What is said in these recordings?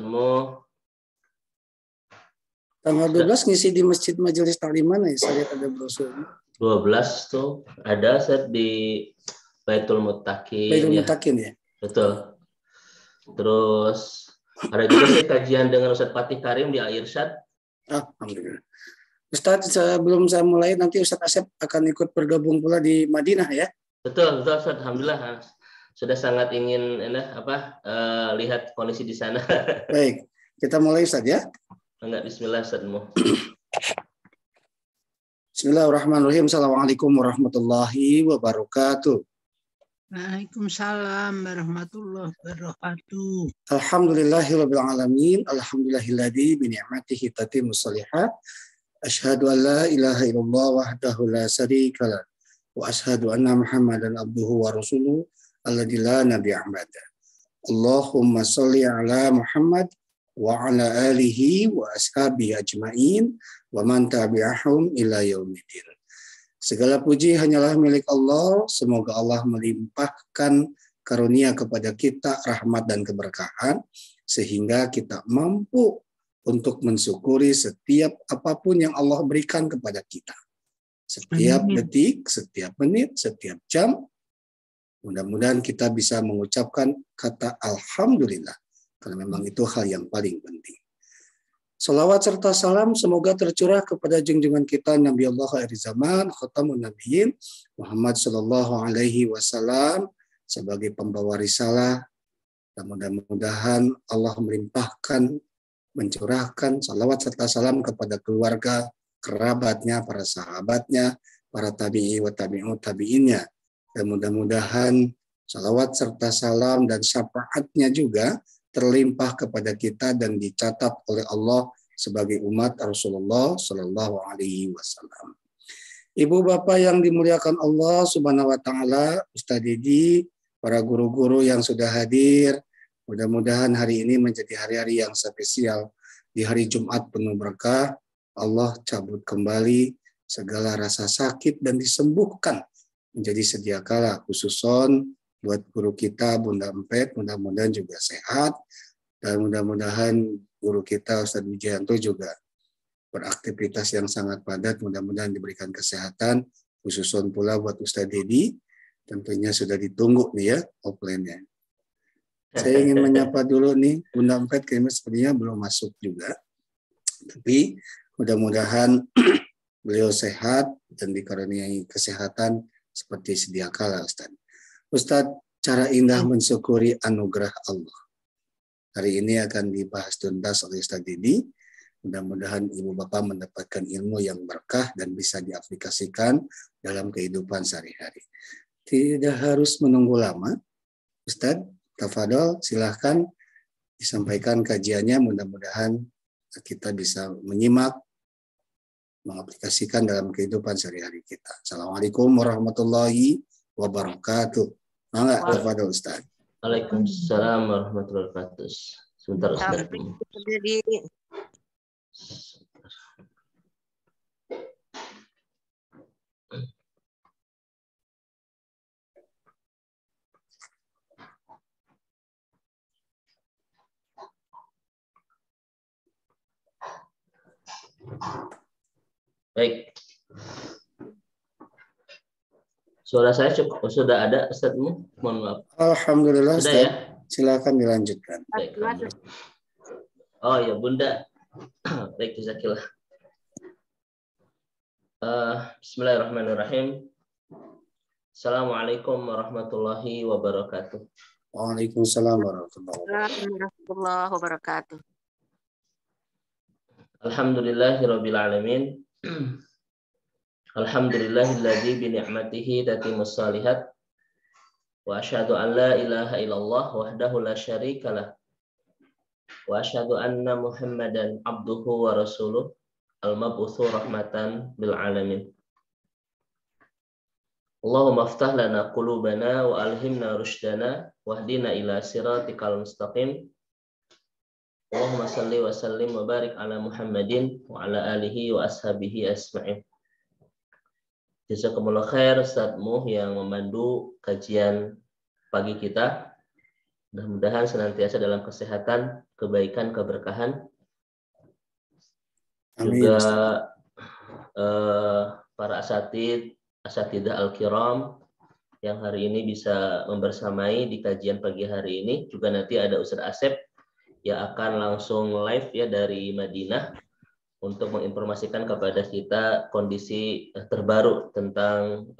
Mu. Tanggal 12 ngisi di Masjid Majelis Taklim mana ya? Saya lihat ada brosurnya. 12 tuh ada Ustaz di Baitul Muttaqin. Baitul ya. Muttaqin ya? Betul. Terus ada juga sih kajian dengan Ustaz Fatih Karim di Al-Irsyad. Alhamdulillah. Ustaz, sebelum saya mulai, nanti Ustaz Asep akan ikut bergabung pula di Madinah ya? Betul Ustaz. Alhamdulillah. Sudah sangat ingin lihat kondisi di sana. Baik, kita mulai Ustaz ya. Enggak, bismillah Ustaz Mu. Bismillahirrahmanirrahim. Assalamualaikum warahmatullahi wabarakatuh. Waalaikumsalam warahmatullahi wabarakatuh. Alhamdulillahirabbil alamin. Alhamdulillahilladzi bi ni'matihi tatimmus shalihat. Asyhadu an la ilaha illallah wahdahu la syarikalah wa asyhadu anna Muhammadan abduhu wa rasuluhu alladzi la nabiyya ba'da. Allahumma shalli ala Muhammad wa ala alihi wa ashabihi ajmain wa man tabi'ahum ila yaumiddin. Segala puji hanyalah milik Allah. Semoga Allah melimpahkan karunia kepada kita, rahmat dan keberkahan, sehingga kita mampu untuk mensyukuri setiap apapun yang Allah berikan kepada kita. Setiap detik, setiap menit, setiap jam. Mudah-mudahan kita bisa mengucapkan kata Alhamdulillah, karena memang itu hal yang paling penting. Salawat serta salam semoga tercurah kepada junjungan kita Nabi Allah akhir zaman, khatamun nabiyyin Muhammad sallallahu alaihi wasallam sebagai pembawa risalah. Dan mudah-mudahan Allah melimpahkan, mencurahkan salawat serta salam kepada keluarga, kerabatnya, para sahabatnya, para tabi'i wa tabi'ut tabi'innya. Dan mudah-mudahan salawat serta salam dan syafaatnya juga terlimpah kepada kita dan dicatat oleh Allah sebagai umat Rasulullah Shallallahu Alaihi Wasallam. Ibu bapak yang dimuliakan Allah Subhanahu Wa Taala, Ustadz Didi, para guru-guru yang sudah hadir, mudah-mudahan hari ini menjadi hari-hari yang spesial. Di hari Jumat penuh berkah, Allah cabut kembali segala rasa sakit dan disembuhkan menjadi sedia kala, khususon buat guru kita Bunda Empet, mudah-mudahan juga sehat, dan mudah-mudahan guru kita Ustadz Wijayanto juga beraktivitas yang sangat padat, mudah-mudahan diberikan kesehatan, khususon pula buat Ustadz Dedi, tentunya sudah ditunggu nih ya offline-nya. Saya ingin menyapa dulu nih Bunda Empet, kayaknya sepertinya belum masuk juga, tapi mudah-mudahan beliau sehat dan dikaruniai kesehatan seperti sedia kala Ustadz. Ustadz, cara indah mensyukuri anugerah Allah. Hari ini akan dibahas tuntas oleh Ustadz Didi. Mudah-mudahan ibu bapak mendapatkan ilmu yang berkah dan bisa diaplikasikan dalam kehidupan sehari-hari. Tidak harus menunggu lama. Ustadz, tafadhol silahkan disampaikan kajiannya. Mudah-mudahan kita bisa menyimak, mengaplikasikan dalam kehidupan sehari-hari kita. Assalamualaikum warahmatullahi wabarakatuh. Enggak, kepada Ustaz. Waalaikumsalam warahmatullahi wabarakatuh. Sebentar Ustaz. Baik. Suara saya sudah ada Ustazmu? Mohon maaf. Alhamdulillah Sudah Ustaz. ya? Silakan dilanjutkan. Baik, oh ya Bunda. Baik, jazakillah. Bismillahirrahmanirrahim. Assalamualaikum warahmatullahi wabarakatuh. Waalaikumsalam warahmatullahi wabarakatuh. Alhamdulillahirabbil alamin. Alhamdulillahilladzi bi ni'matihi tatimmus shalihat. Wa asyhadu an la ilaha illallah wahdahu la syarikalah. Wa asyhadu anna Muhammadan abduhu wa rasuluh al-mab'utsu rahmatan bil alamin. Allahumma aftah lana qulubana wa alhimna rushdana wahdina ila siratikal mustaqim. Allahumma salli wa sallim wa barik ala Muhammadin wa ala alihi wa ashabihi asma'in. Jazakumullah khair Ustazmu yang memandu kajian pagi kita. Mudah-mudahan senantiasa dalam kesehatan, kebaikan, keberkahan. Amin. Juga para asatidah al-kiram yang hari ini bisa membersamai di kajian pagi hari ini. Juga nanti ada Ustaz Asep yang akan langsung live ya dari Madinah untuk menginformasikan kepada kita kondisi terbaru tentang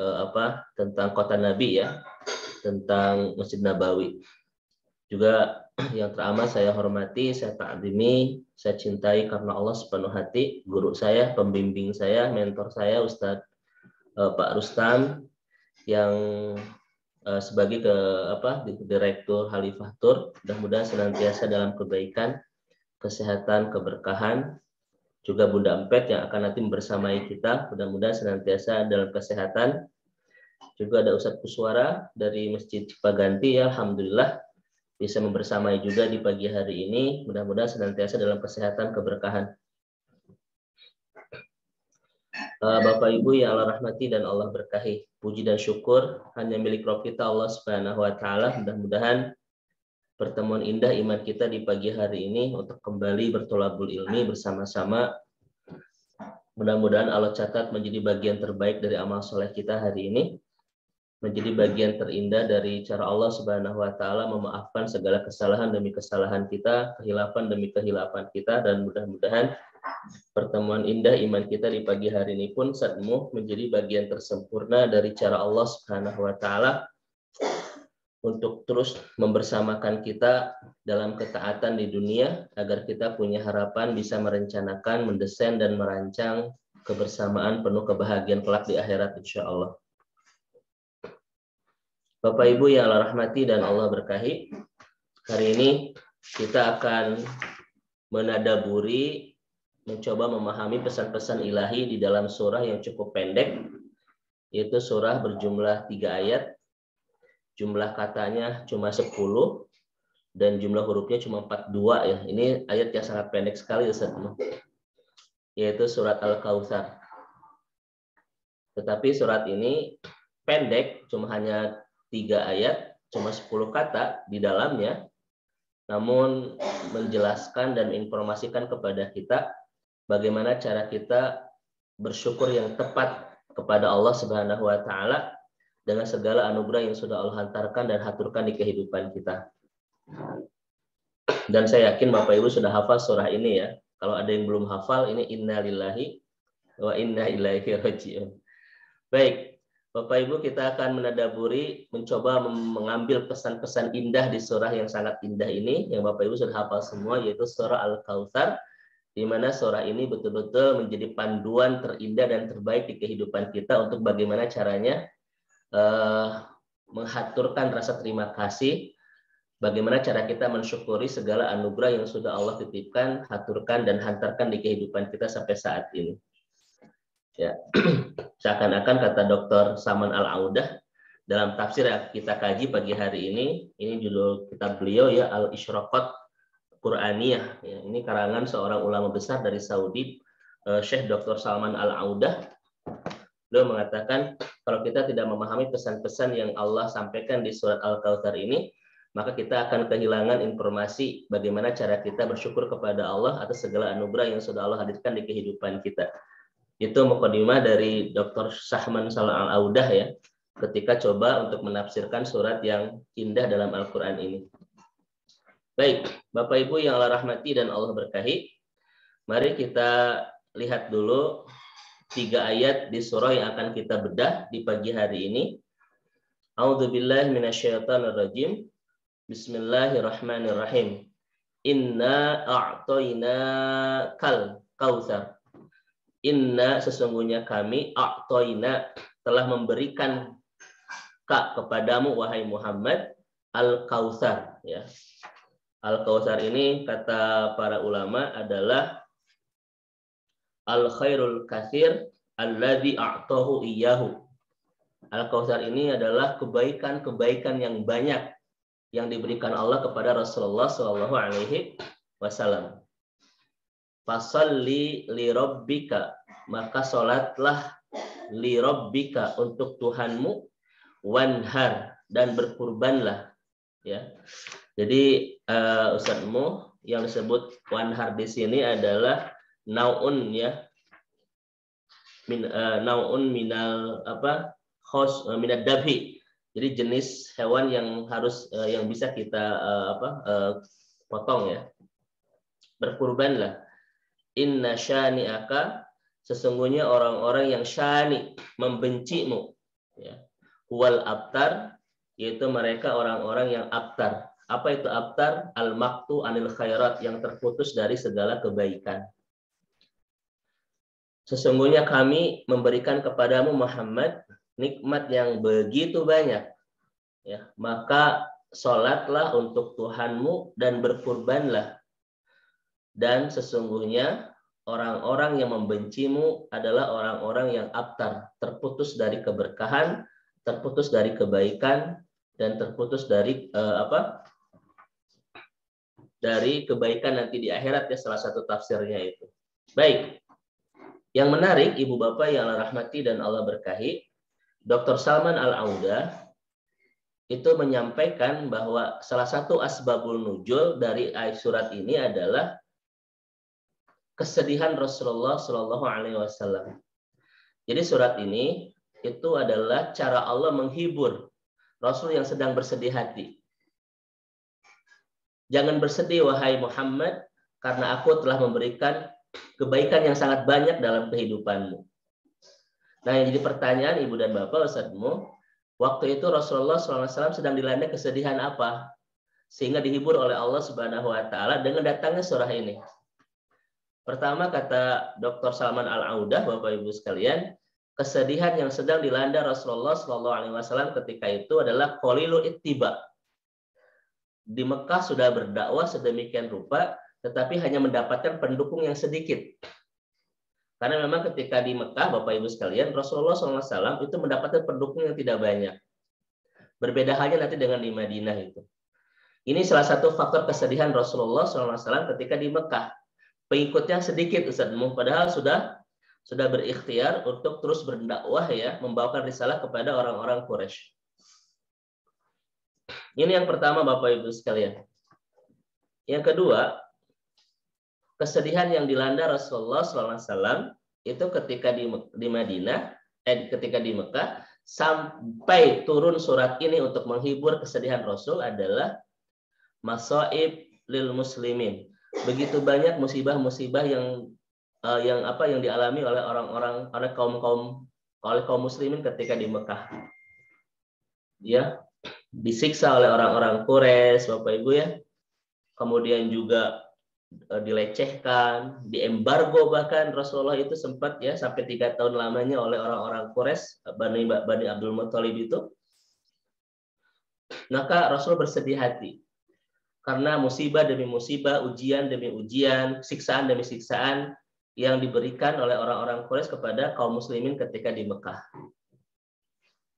tentang kota Nabi ya, tentang Masjid Nabawi. Juga yang teramat saya hormati, saya ta'zimi, saya cintai karena Allah sepenuh hati, guru saya, pembimbing saya, mentor saya, Ustadz Pak Rustam, yang sebagai Direktur Halifah Tur. Mudah-mudahan senantiasa dalam kebaikan, kesehatan, keberkahan. Juga Bunda Empet yang akan nanti bersamai kita, mudah-mudahan senantiasa dalam kesehatan. Juga ada Ustadz Kuswara dari Masjid Cipaganti, ya, alhamdulillah bisa membersamai juga di pagi hari ini. Mudah-mudahan senantiasa dalam kesehatan, keberkahan. Bapak Ibu yang Allah rahmati dan Allah berkahi, puji dan syukur hanya milik Rabb kita Allah Subhanahu wa taala. Mudah-mudahan pertemuan indah iman kita di pagi hari ini untuk kembali bertolabul ilmi bersama-sama. Mudah-mudahan Allah catat menjadi bagian terbaik dari amal soleh kita hari ini, menjadi bagian terindah dari cara Allah Subhanahu wa taala memaafkan segala kesalahan demi kesalahan kita, kehilapan demi kehilapan kita, dan mudah-mudahan pertemuan indah iman kita di pagi hari ini pun sadmu menjadi bagian tersempurna dari cara Allah Subhanahu wa taala untuk terus membersamakan kita dalam ketaatan di dunia, agar kita punya harapan bisa merencanakan, mendesain, dan merancang kebersamaan penuh kebahagiaan kelak di akhirat insya Allah. Bapak Ibu yang Allah rahmati dan Allah berkahi, hari ini kita akan menadaburi, mencoba memahami pesan-pesan ilahi di dalam surah yang cukup pendek, yaitu surah berjumlah 3 ayat, jumlah katanya cuma 10, dan jumlah hurufnya cuma 42 ya. Ini ayat yang sangat pendek sekali, yaitu surat Al-Kautsar. Tetapi surat ini pendek, cuma hanya 3 ayat, cuma 10 kata di dalamnya, namun menjelaskan dan menginformasikan kepada kita bagaimana cara kita bersyukur yang tepat kepada Allah Subhanahu wa taala dengan segala anugerah yang sudah Allah hantarkan dan haturkan di kehidupan kita. Dan saya yakin Bapak Ibu sudah hafal surah ini ya. Kalau ada yang belum hafal, ini innalillahi wa inna ilaihi raji'un. Baik, Bapak Ibu, kita akan menadaburi, mencoba mengambil pesan-pesan indah di surah yang sangat indah ini, yang Bapak Ibu sudah hafal semua, yaitu surah Al-Kautsar, di mana surah ini betul-betul menjadi panduan terindah dan terbaik di kehidupan kita untuk bagaimana caranya menghaturkan rasa terima kasih, bagaimana cara kita mensyukuri segala anugerah yang sudah Allah titipkan, haturkan, dan hantarkan di kehidupan kita sampai saat ini. Ya, seakan-akan kata Dr. Saman Al-Audah dalam tafsir yang kita kaji pagi hari ini judul kitab beliau ya, Al-Isyraqat Quraniyah. Ya, ini karangan seorang ulama besar dari Saudi, Syekh Dr. Salman Al-Audah. Beliau mengatakan kalau kita tidak memahami pesan-pesan yang Allah sampaikan di surat Al-Kautsar ini, maka kita akan kehilangan informasi bagaimana cara kita bersyukur kepada Allah atas segala anugerah yang sudah Allah hadirkan di kehidupan kita. Itu mukadimah dari Dr. Salman Al-Audah ya, ketika coba untuk menafsirkan surat yang indah dalam Al-Quran ini. Baik, Bapak Ibu yang Allah rahmati dan Allah berkahi, mari kita lihat dulu 3 ayat di surah yang akan kita bedah di pagi hari ini. A'udzubillahi minasyaitonirrajim. Bismillahirrahmanirrahim. Inna a'tainakal kautsar. Inna sesungguhnya kami a'taina telah memberikan kepadamu wahai Muhammad al-Kautsar ya. Al-Kautsar ini kata para ulama adalah al-khairul katsir alladzi a'tahu iyyahu. Al-Kautsar ini adalah kebaikan-kebaikan yang banyak yang diberikan Allah kepada Rasulullah sallallahu alaihi wasallam. Fasalli li rabbika, maka salatlah li rabbika untuk Tuhanmu, wanhar dan berkurbanlah ya. Jadi Ustadzmu yang disebut wanhar di sini adalah naun ya. Naun minal minad dabhi. Jadi jenis hewan yang harus yang bisa kita potong ya. Berkurbanlah. Inna syani'aka, sesungguhnya orang-orang yang syani, membencimu ya. Wal abtar, yaitu mereka orang-orang yang abtar. Apa itu abtar? Al-maqtu anil khairat, yang terputus dari segala kebaikan. Sesungguhnya kami memberikan kepadamu Muhammad nikmat yang begitu banyak. Ya, maka sholatlah untuk Tuhanmu dan berkurbanlah. Dan sesungguhnya orang-orang yang membencimu adalah orang-orang yang abtar, terputus dari keberkahan, terputus dari kebaikan, dan terputus dari dari kebaikan nanti di akhirat ya, salah satu tafsirnya itu. Baik. Yang menarik, Ibu Bapak yang Allah rahmati dan Allah berkahi, Dr. Salman Al-Audah itu menyampaikan bahwa salah satu asbabul nuzul dari ayat surat ini adalah kesedihan Rasulullah Shallallahu Alaihi Wasallam. Jadi surat ini itu adalah cara Allah menghibur Rasul yang sedang bersedih hati. Jangan bersedih wahai Muhammad, karena aku telah memberikan kebaikan yang sangat banyak dalam kehidupanmu. Nah, yang jadi pertanyaan Ibu dan Bapak, Ustadzmu, waktu itu Rasulullah SAW sedang dilanda kesedihan apa? Sehingga dihibur oleh Allah Subhanahu Wa Taala dengan datangnya surah ini. Pertama, kata Dr. Salman Al-Audah, Bapak Ibu sekalian, kesedihan yang sedang dilanda Rasulullah SAW ketika itu adalah qalilu ittiba. Di Mekah sudah berdakwah sedemikian rupa, tetapi hanya mendapatkan pendukung yang sedikit. Karena memang ketika di Mekah, Bapak Ibu sekalian, Rasulullah SAW itu mendapatkan pendukung yang tidak banyak. Berbeda halnya nanti dengan di Madinah itu. Ini salah satu faktor kesedihan Rasulullah SAW ketika di Mekah. Pengikutnya sedikit, Ustadzmu, padahal sudah berikhtiar untuk terus berdakwah ya, membawakan risalah kepada orang-orang Quraisy. Ini yang pertama, Bapak Ibu sekalian. Yang kedua, kesedihan yang dilanda Rasulullah SAW itu ketika di Madinah, ketika di Mekah, sampai turun surat ini untuk menghibur kesedihan Rasul adalah masaib lil muslimin. Begitu banyak musibah-musibah yang dialami oleh oleh kaum muslimin ketika di Mekah. Ya, disiksa oleh orang-orang Quraisy, Bapak Ibu ya. Kemudian juga dilecehkan, diembargo, bahkan Rasulullah itu sempat ya sampai 3 tahun lamanya oleh orang-orang Quraisy, Bani Abdul Muthalib itu. Maka Rasul bersedih hati karena musibah demi musibah, ujian demi ujian, siksaan demi siksaan yang diberikan oleh orang-orang Quraisy kepada kaum muslimin ketika di Mekah.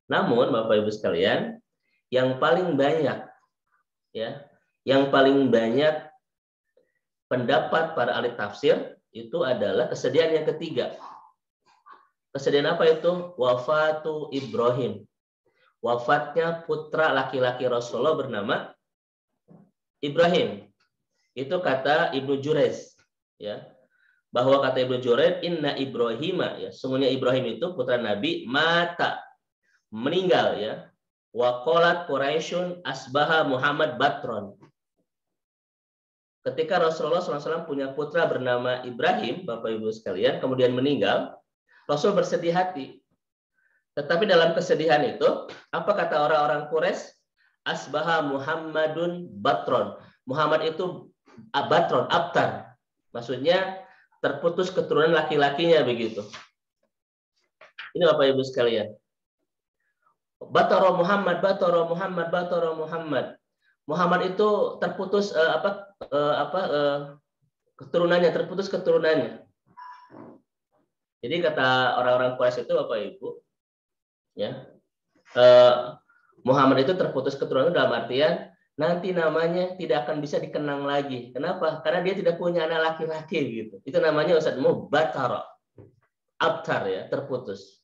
Namun Bapak Ibu sekalian, yang paling banyak pendapat para ahli tafsir itu adalah kesedihan yang ketiga. Kesedihan apa itu? Wafatu Ibrahim. Wafatnya putra laki-laki Rasulullah bernama Ibrahim. Itu kata Ibnu Jurayj ya. Bahwa kata Ibnu Jurayj, inna Ibrahima ya, sungguhnya Ibrahim itu putra Nabi mata, meninggal ya. Wa qalat Quraisyun asbaha Muhammad batron. Ketika Rasulullah SAW punya putra bernama Ibrahim, Bapak Ibu sekalian, kemudian meninggal, Rasul bersedih hati. Tetapi dalam kesedihan itu, apa kata orang-orang Quraisy? Asbaha Muhammadun batron. Muhammad itu batron, abtar. Maksudnya terputus keturunan laki-lakinya begitu. Ini Bapak Ibu sekalian. Batara Muhammad, Batara Muhammad, Batara Muhammad. Muhammad itu terputus keturunannya, terputus keturunannya. Jadi kata orang-orang Quraisy itu Bapak Ibu, ya, Muhammad itu terputus keturunan dalam artian nanti namanya tidak akan bisa dikenang lagi. Kenapa? Karena dia tidak punya anak laki-laki gitu. Itu namanya Ustadzmu batara, abtar ya, terputus.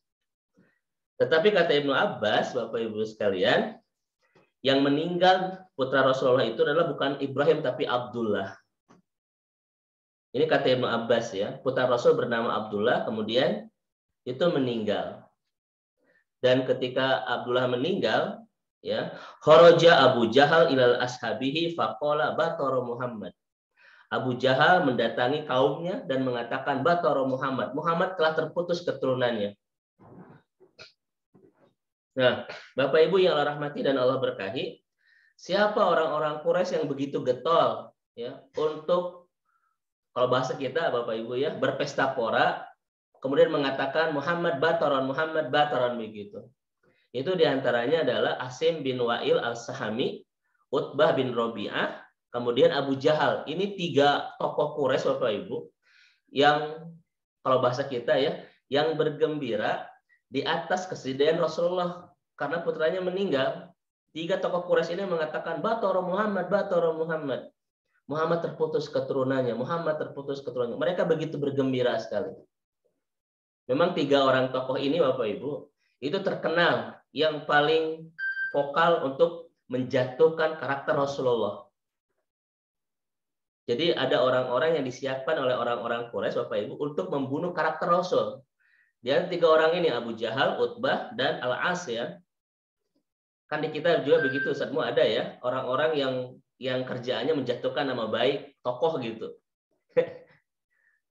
Tetapi kata Ibnu Abbas, Bapak Ibu sekalian, Yang meninggal putra Rasulullah itu adalah bukan Ibrahim tapi Abdullah. Ini kata Ibnu Abbas ya, putra Rasul bernama Abdullah, kemudian itu meninggal. Dan ketika Abdullah meninggal, ya, kharaja Abu Jahal ilal ashabihi faqala batara Muhammad. Abu Jahal mendatangi kaumnya dan mengatakan batara Muhammad. Muhammad telah terputus keturunannya. Nah, Bapak Ibu yang Allah rahmati dan Allah berkahi, siapa orang-orang Quraisy yang begitu getol ya untuk, kalau bahasa kita Bapak Ibu ya, berpesta pora, kemudian mengatakan Muhammad bataron begitu. Itu diantaranya adalah Asim bin Wa'il al-Sahami, Utbah bin Robi'ah, kemudian Abu Jahal. Ini 3 tokoh Quraisy Bapak Ibu yang, kalau bahasa kita ya, yang bergembira di atas kesedihan Rasulullah karena putranya meninggal. 3 tokoh Quraisy ini mengatakan batara Muhammad. Muhammad terputus keturunannya, Mereka begitu bergembira sekali. Memang 3 orang tokoh ini Bapak Ibu itu terkenal yang paling vokal untuk menjatuhkan karakter Rasulullah. Jadi ada orang-orang yang disiapkan oleh orang-orang Quraisy Bapak Ibu untuk membunuh karakter Rasul. Dan 3 orang ini, Abu Jahal, Utbah, dan Al-As ya. Kan di kita juga begitu, Ustaz, ada ya, orang-orang yang kerjaannya menjatuhkan nama baik tokoh gitu.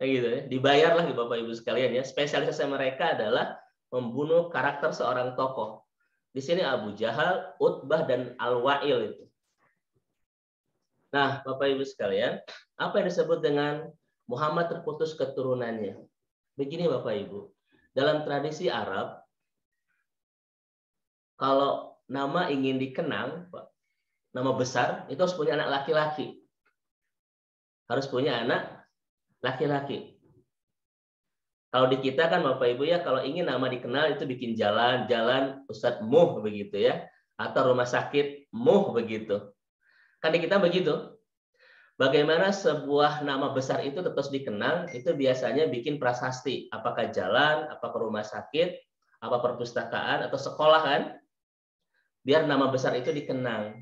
Gitu ya. Dibayarlah Bapak Ibu sekalian ya. Spesialisasi mereka adalah membunuh karakter seorang tokoh. Di sini Abu Jahal, Utbah, dan Al-Wa'il itu. Nah, Bapak Ibu sekalian, apa yang disebut dengan Muhammad terputus keturunannya? Begini Bapak Ibu, dalam tradisi Arab, kalau nama ingin dikenang, nama besar, itu harus punya anak laki-laki. Harus punya anak laki-laki. Kalau di kita kan Bapak Ibu ya, kalau ingin nama dikenal itu bikin jalan Ustadz Muh begitu ya, atau rumah sakit Muh begitu. Kan di kita begitu. Bagaimana sebuah nama besar itu terus dikenang, itu biasanya bikin prasasti. Apakah jalan, apakah rumah sakit, apa perpustakaan, atau sekolah kan? Biar nama besar itu dikenang.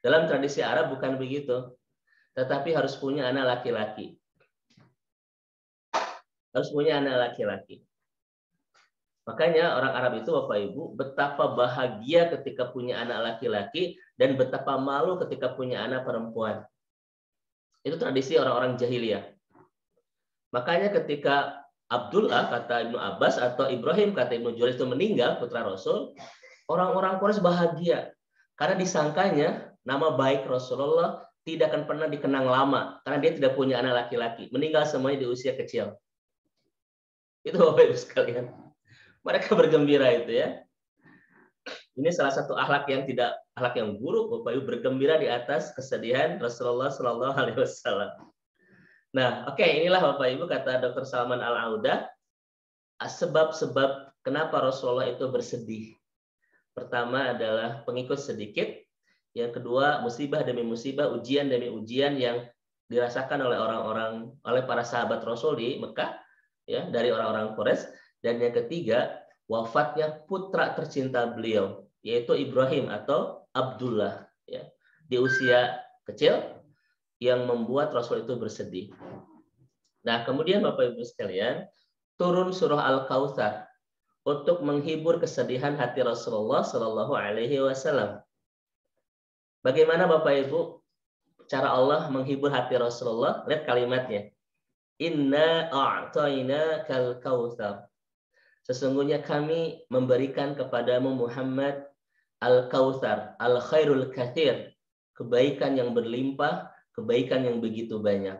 Dalam tradisi Arab bukan begitu. Tetapi harus punya anak laki-laki. Harus punya anak laki-laki. Makanya orang Arab itu Bapak Ibu betapa bahagia ketika punya anak laki-laki dan betapa malu ketika punya anak perempuan. Itu tradisi orang-orang jahiliyah. Makanya ketika Abdullah kata Ibnu Abbas atau Ibrahim kata Ibnu Jurayj itu meninggal putra Rasul, orang-orang Quraisy bahagia karena disangkanya nama baik Rasulullah tidak akan pernah dikenang lama karena dia tidak punya anak laki-laki, meninggal semuanya di usia kecil. Itu Bapak Ibu sekalian. Mereka bergembira itu ya. Ini salah satu akhlak yang buruk, Bapak Ibu, bergembira di atas kesedihan Rasulullah Shallallahu Alaihi Wasallam. Nah, oke, inilah Bapak Ibu kata Dr. Salman Al-Audah, sebab-sebab kenapa Rasulullah itu bersedih. Pertama adalah pengikut sedikit, yang kedua musibah demi musibah, ujian demi ujian yang dirasakan oleh para sahabat Rasul di Mekah, ya, dari orang-orang Quraisy, dan yang ketiga wafatnya putra tercinta beliau, yaitu Ibrahim atau Abdullah, ya, di usia kecil yang membuat Rasul itu bersedih. Nah, kemudian Bapak Ibu sekalian, turun surah Al-Kautsar untuk menghibur kesedihan hati Rasulullah Shallallahu Alaihi Wasallam. Bagaimana Bapak Ibu cara Allah menghibur hati Rasulullah? Lihat kalimatnya. Inna a'tainakal kautsar. Sesungguhnya kami memberikan kepadamu Muhammad al-Kautsar, al-khairul katsir, kebaikan yang berlimpah, kebaikan yang begitu banyak.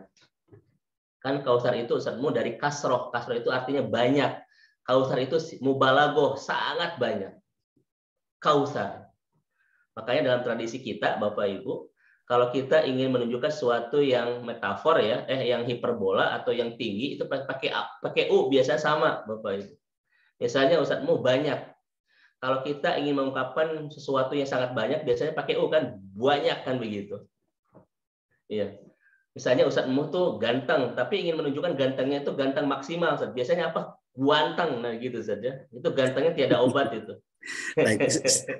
Kan Kautsar itu Ustazmu dari kasroh. Kasroh itu artinya banyak. Kautsar itu mubalaghah, sangat banyak. Kautsar. Makanya dalam tradisi kita, Bapak Ibu, kalau kita ingin menunjukkan sesuatu yang metafor ya, yang hiperbola atau yang tinggi, itu pakai U biasanya sama, Bapak Ibu. Misalnya Ustazmu banyak. Kalau kita ingin mengungkapkan sesuatu yang sangat banyak, biasanya pakai U kan, banyak kan begitu. Iya. Misalnya Ustazmu tuh ganteng, tapi ingin menunjukkan gantengnya itu ganteng maksimal, Ustaz. Biasanya apa? Guanteng, nah gitu saja. Itu gantengnya tiada obat itu. Baik.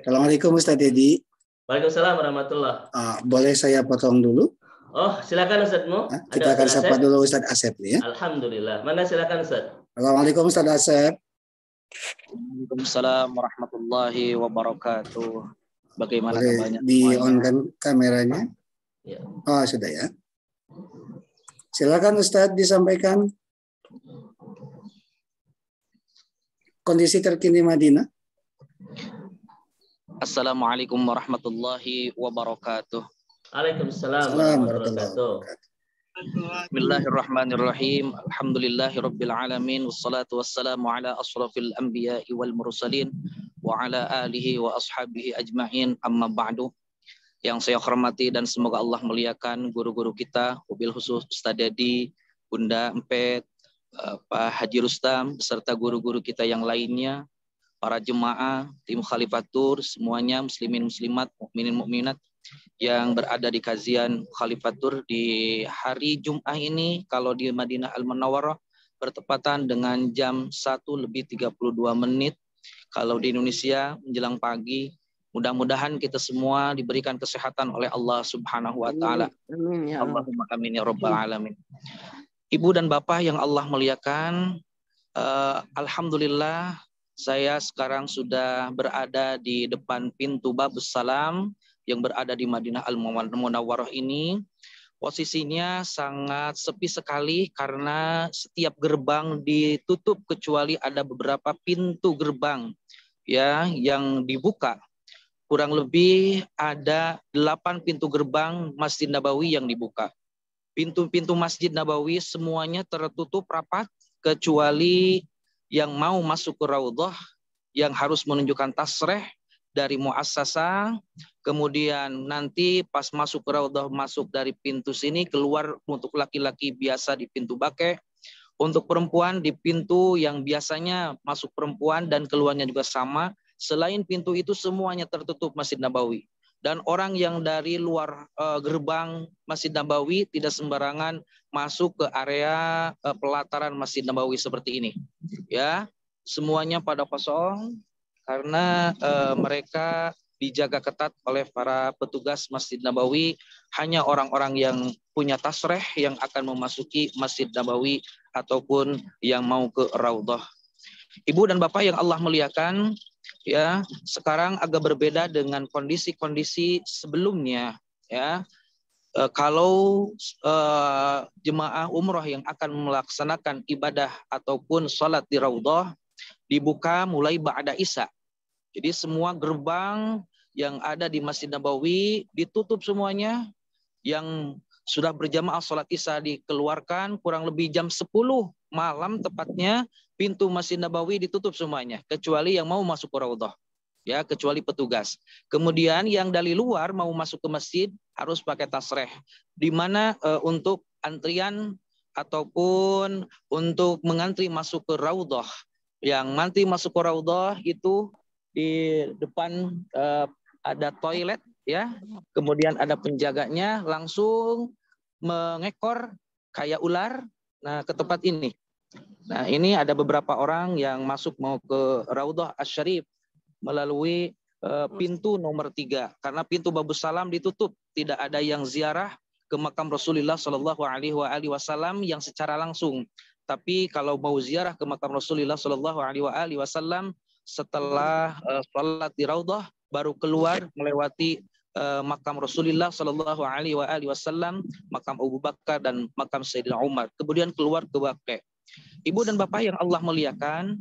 Assalamualaikum Ustaz Dedi. Waalaikumsalam warahmatullah. Boleh saya potong dulu? Oh, silakan Ustadzmu. Kita akan sapa dulu Ustadz Asep nih ya. Alhamdulillah. Mana silakan Ustadz. Assalamualaikum Ustadz Asep. Waalaikumsalam warahmatullahi wabarakatuh. Bagaimana Boleh kabarnya? di-on-kan kameranya? Ya. Oh, sudah ya. Silakan Ustadz disampaikan kondisi terkini Madinah. Assalamualaikum warahmatullahi wabarakatuh. Waalaikumsalam warahmatullahi wabarakatuh. Bismillahirrahmanirrahim. Alhamdulillahirabbil alamin wassalatu wassalamu ala asrofil anbiya'i wal mursalin wa ala alihi wa ashabihi ajma'in amma ba'du. Yang saya hormati dan semoga Allah muliakan guru-guru kita, wabil khusus Ustaz Dedi, Bunda Empet, Pak Haji Rustam beserta guru-guru kita yang lainnya, para jemaah, tim Khalifatur, semuanya muslimin muslimat, mukminin mukminat yang berada di kajian Khalifatur di hari Jumat ini, kalau di Madinah Al-Munawwarah bertepatan dengan jam 1:32. Kalau di Indonesia menjelang pagi. Mudah-mudahan kita semua diberikan kesehatan oleh Allah Subhanahu wa taala. Allahumma amin ya rabbal alamin. Ibu dan Bapak yang Allah muliakan, alhamdulillah saya sekarang sudah berada di depan pintu Babus Salam yang berada di Madinah Al-Munawwarah ini. Posisinya sangat sepi sekali karena setiap gerbang ditutup kecuali ada beberapa pintu gerbang ya yang dibuka. Kurang lebih ada 8 pintu gerbang Masjid Nabawi yang dibuka. Pintu-pintu Masjid Nabawi semuanya tertutup rapat kecuali yang mau masuk ke Raudhah yang harus menunjukkan tasreh dari muassasah. Kemudian nanti pas masuk ke Raudhah, masuk dari pintu sini, keluar untuk laki-laki biasa di pintu Baqi'. Untuk perempuan di pintu yang biasanya masuk perempuan dan keluarnya juga sama. Selain pintu itu semuanya tertutup Masjid Nabawi. Dan orang yang dari luar gerbang Masjid Nabawi tidak sembarangan masuk ke area pelataran Masjid Nabawi seperti ini. Ya, semuanya pada kosong karena mereka dijaga ketat oleh para petugas Masjid Nabawi. Hanya orang-orang yang punya tasreh yang akan memasuki Masjid Nabawi ataupun yang mau ke Raudhah. Ibu dan Bapak yang Allah muliakan, ya, sekarang agak berbeda dengan kondisi-kondisi sebelumnya, ya. Kalau jemaah umroh yang akan melaksanakan ibadah ataupun sholat di Raudhah dibuka mulai ba'da Isya. Jadi semua gerbang yang ada di Masjid Nabawi ditutup semuanya. Yang sudah berjamaah sholat Isya dikeluarkan kurang lebih jam 10 malam tepatnya. Pintu Masjid Nabawi ditutup semuanya kecuali yang mau masuk ke Raudhah, ya, kecuali petugas. Kemudian yang dari luar mau masuk ke masjid harus pakai tasreh, di mana untuk antrian ataupun untuk mengantri masuk ke Raudhah, yang nanti masuk ke Raudhah itu di depan ada toilet, ya, kemudian ada penjaganya langsung mengekor kayak ular ke tempat ini. Nah, ini ada beberapa orang yang masuk mau ke Raudhah Asy-Syarif melalui pintu nomor 3. Karena pintu Babus Salam ditutup. Tidak ada yang ziarah ke makam Rasulullah Shallallahu Alaihi Wasallam yang secara langsung. Tapi kalau mau ziarah ke makam Rasulullah Shallallahu Alaihi Wasallam setelah sholat di Raudhah, baru keluar melewati makam Rasulullah Shallallahu Alaihi Wasallam, makam Abu Bakar dan makam Sayyidina Umar. Kemudian keluar ke Baqi'. Ibu dan Bapak yang Allah muliakan,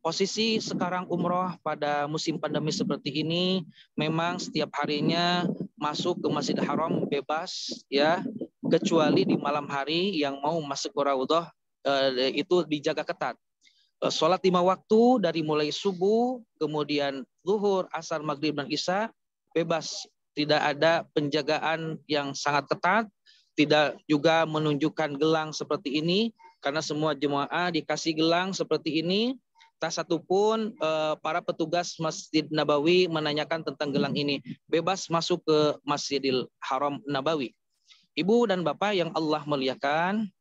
posisi sekarang umroh pada musim pandemi seperti ini memang setiap harinya masuk ke Masjidil Haram bebas, ya, kecuali di malam hari yang mau masuk ke Raudhah itu dijaga ketat. Sholat 5 waktu dari mulai subuh, kemudian zuhur, asar, maghrib dan isya bebas, tidak ada penjagaan yang sangat ketat. Tidak juga menunjukkan gelang seperti ini, karena semua jemaah dikasih gelang seperti ini. Tak satupun para petugas Masjid Nabawi menanyakan tentang gelang ini. Bebas masuk ke Masjidil Haram Nabawi. Ibu dan Bapak yang Allah muliakan,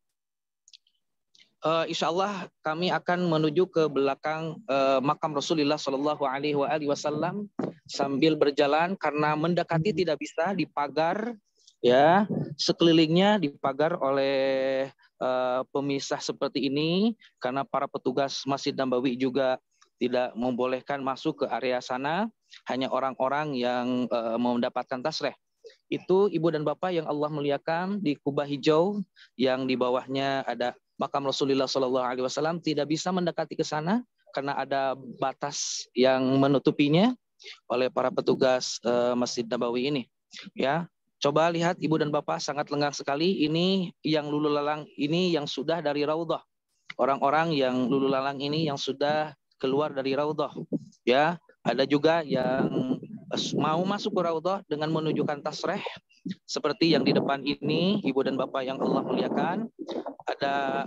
Insya Allah kami akan menuju ke belakang makam Rasulullah Shallallahu Alaihi Wasallam sambil berjalan karena mendekati tidak bisa dipagar, ya, sekelilingnya dipagar oleh pemisah seperti ini karena para petugas Masjid Nabawi juga tidak membolehkan masuk ke area sana, hanya orang-orang yang mau mendapatkan tasreh. Itu Ibu dan Bapak yang Allah muliakan di kubah hijau yang di bawahnya ada makam Rasulullah Shallallahu Alaihi Wasallam, tidak bisa mendekati ke sana karena ada batas yang menutupinya oleh para petugas Masjid Nabawi ini. Ya, coba lihat Ibu dan Bapak, sangat lenggang sekali. Ini yang lulu lalang ini yang sudah dari Raudhah. Orang-orang yang lulu lalang ini yang sudah keluar dari Raudhah. Ya, ada juga yang mau masuk ke Raudhah dengan menunjukkan tasreh seperti yang di depan ini, Ibu dan Bapak yang Allah muliakan. Ada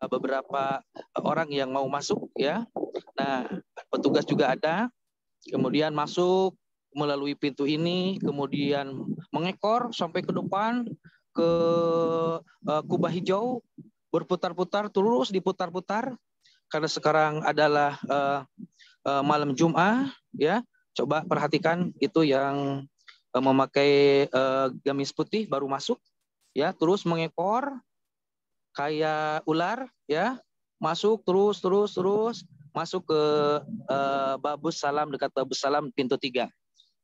beberapa orang yang mau masuk, ya. Nah, petugas juga ada. Kemudian masuk melalui pintu ini, kemudian mengekor sampai ke depan ke kubah hijau, berputar-putar, terus diputar-putar karena sekarang adalah malam Jumat, ya. Coba perhatikan itu yang memakai gamis putih baru masuk, ya, terus mengekor kayak ular, ya, masuk terus masuk ke Babus Salam, dekat Babus Salam pintu 3.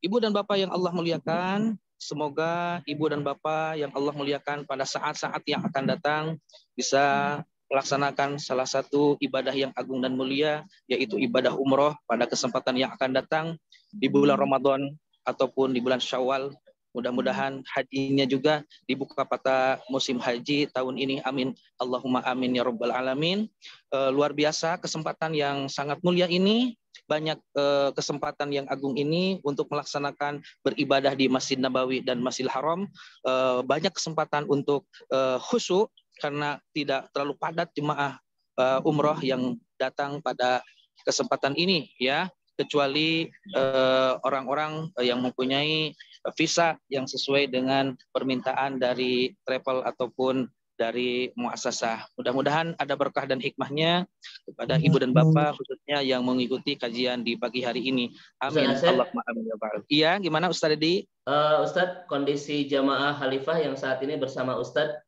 Ibu dan Bapak yang Allah muliakan, semoga Ibu dan Bapak yang Allah muliakan pada saat-saat yang akan datang bisa melaksanakan salah satu ibadah yang agung dan mulia, yaitu ibadah umroh pada kesempatan yang akan datang di bulan Ramadan ataupun di bulan Syawal. Mudah-mudahan hajinya juga dibuka pada musim haji tahun ini. Amin. Allahumma amin ya rabbal alamin. Luar biasa kesempatan yang sangat mulia ini. Banyak kesempatan yang agung ini untuk melaksanakan beribadah di Masjid Nabawi dan Masjidil Haram. Banyak kesempatan untuk khusyuk karena tidak terlalu padat jemaah umroh yang datang pada kesempatan ini, ya, kecuali orang-orang yang mempunyai visa yang sesuai dengan permintaan dari travel ataupun dari muasasah. Mudah-mudahan ada berkah dan hikmahnya kepada Ibu dan Bapak khususnya yang mengikuti kajian di pagi hari ini. Amin. Allahumma amin ya rabbal. Iya, gimana Ustaz Dedi? Ustadz, kondisi jamaah Khalifah yang saat ini bersama Ustadz,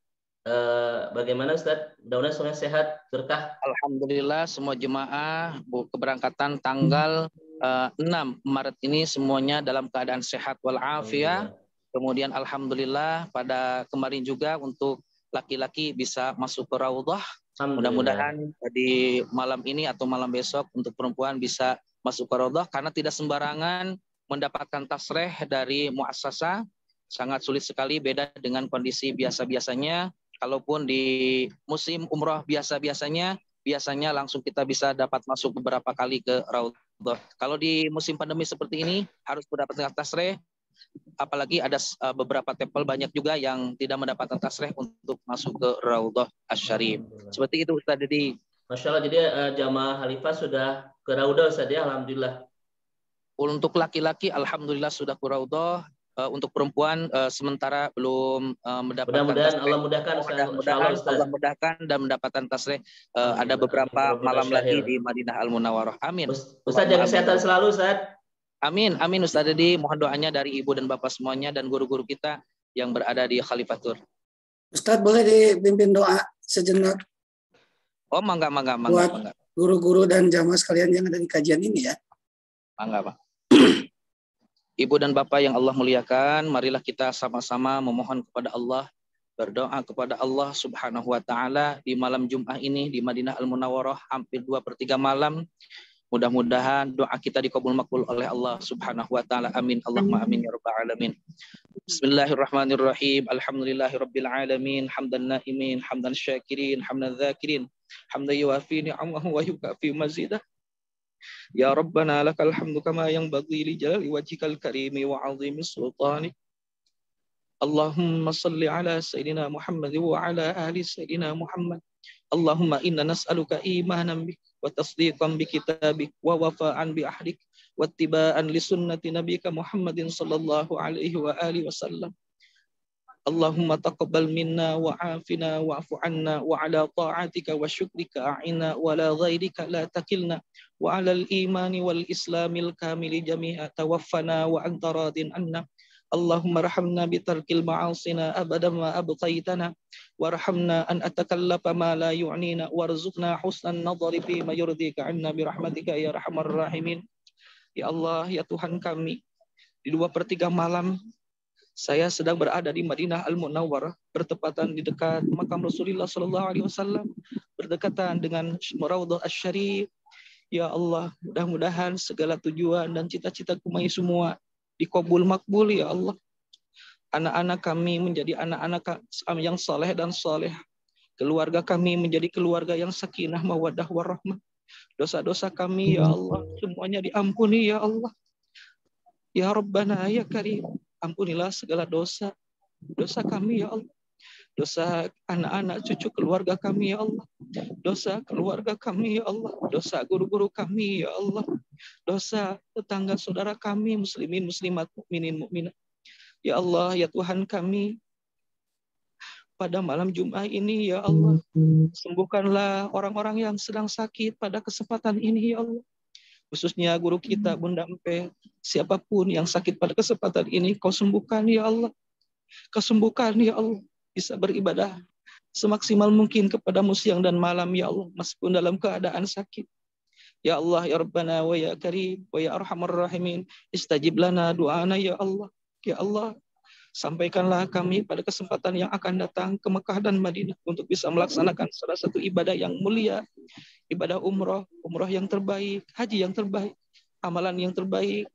bagaimana Ustadz? Mudah-mudahan semuanya sehat, berkah. Alhamdulillah semua jemaah keberangkatan tanggal 6 Maret ini semuanya dalam keadaan sehat walafiat. Kemudian alhamdulillah pada kemarin juga untuk laki-laki bisa masuk ke Raudhah. Mudah-mudahan di malam ini atau malam besok untuk perempuan bisa masuk ke Raudhah karena tidak sembarangan mendapatkan tasreh dari muassasah. Sangat sulit sekali, beda dengan kondisi biasa-biasanya. Kalaupun di musim umroh biasanya langsung kita bisa dapat masuk beberapa kali ke Raudhah. Kalau di musim pandemi seperti ini harus mendapatkan tasreh, apalagi ada beberapa tempel banyak juga yang tidak mendapatkan tasreh untuk masuk ke Raudhah Asy-Syarif. Seperti itu Ustaz Dedi. Masya Allah, jadi jamaah Khalifah sudah ke Raudhah Ustaz ya, alhamdulillah. Untuk laki-laki alhamdulillah sudah ke Raudhah. Untuk perempuan sementara belum mendapatkan mudah-mudahan tasreh. Allah mudahkan, Mudah-mudahan Allah mudahkan dan mendapatkan tasreh. Ada beberapa malam lagi di Madinah Al-Munawwarah. Amin. Ustaz jaga kesehatan selalu Ustaz. Amin, amin Ustaz Dedi. Mohon doanya dari Ibu dan Bapak semuanya dan guru-guru kita yang berada di Khalifatur. Ustaz boleh dipimpin doa sejenak? Oh, mangga. Buat guru-guru dan jamaah sekalian yang ada di kajian ini ya. Mangga, Pak. Ibu dan Bapak yang Allah muliakan, marilah kita sama-sama memohon kepada Allah, berdoa kepada Allah Subhanahu wa taala di malam Jumat ini di Madinah Al-Munawwarah hampir 2/3 malam. Mudah-mudahan doa kita dikabul makbul oleh Allah Subhanahu wa taala. Amin. Allahumma amin ya rabbal alamin. Bismillahirrahmanirrahim. Alhamdulillahirabbil alamin. Hamdan naimin, hamdan syakirin, hamdan dzakirin. Hamdan yuwafi ni'amahu wa yukafi mazidah. Ya Rabbana lakal hamdu kama yanbaghi li jalali wajhikal karimi wa 'azimi sultanik. Allahumma salli ala sayyidina Muhammad wa ala ali sayyidina Muhammad. Allahumma inna nas'aluka imanan bik wa tasdiqan bi kitabik wa wafa'an bi ahdik wa ittiba'an li sunnati nabiyyika Muhammadin sallallahu alaihi wa alihi wasallam. Allahumma taqabbal minna wa afina wa'fu anna wa ala ta'atika wa syukrika a'ina wa la ghairika la takilna wa ala al-imani wal islamil kamili jami'a tawaffana wa anta radin anna. Allahumma rahamna bitarkil ma'asina abadan ma abqaitana warhamna an atakallafa ma la yu'nina warzuqna husnan nadhari fi ma yurdika anna birahmatika ya arhamar rahimin. Ya Allah, ya Tuhan kami, di 2/3 malam saya sedang berada di Madinah Al-Munawwarah, bertepatan di dekat makam Rasulullah Sallallahu Alaihi Wasallam, berdekatan dengan Raudhah Asy-Syarif. Ya Allah, mudah-mudahan segala tujuan dan cita-cita kami semua dikabul makbul ya Allah. Anak-anak kami menjadi anak-anak yang saleh dan saleh. Keluarga kami menjadi keluarga yang sakinah, mawaddah, warahmah. Dosa-dosa kami ya Allah semuanya diampuni ya Allah. Ya Rabbana ya Karim, ampunilah segala dosa kami ya Allah. Dosa anak-anak cucu keluarga kami ya Allah. Dosa keluarga kami ya Allah. Dosa guru-guru kami ya Allah. Dosa tetangga saudara kami, muslimin, muslimat, mukminin, mukminat. Ya Allah, ya Tuhan kami, pada malam Jumat ini ya Allah, sembuhkanlah orang-orang yang sedang sakit pada kesempatan ini ya Allah. Khususnya guru kita Bunda Empe, siapapun yang sakit pada kesempatan ini, kau sembuhkan ya Allah. Kau sembuhkan ya Allah, bisa beribadah semaksimal mungkin kepadamu siang dan malam ya Allah, meskipun dalam keadaan sakit. Ya Allah, ya Rabbana wa ya Karim wa ya Arhamar Rahimin, istajib lana du'ana ya Allah. Ya Allah, sampaikanlah kami pada kesempatan yang akan datang ke Mekah dan Madinah untuk bisa melaksanakan salah satu ibadah yang mulia, ibadah umroh yang terbaik, haji yang terbaik, amalan yang terbaik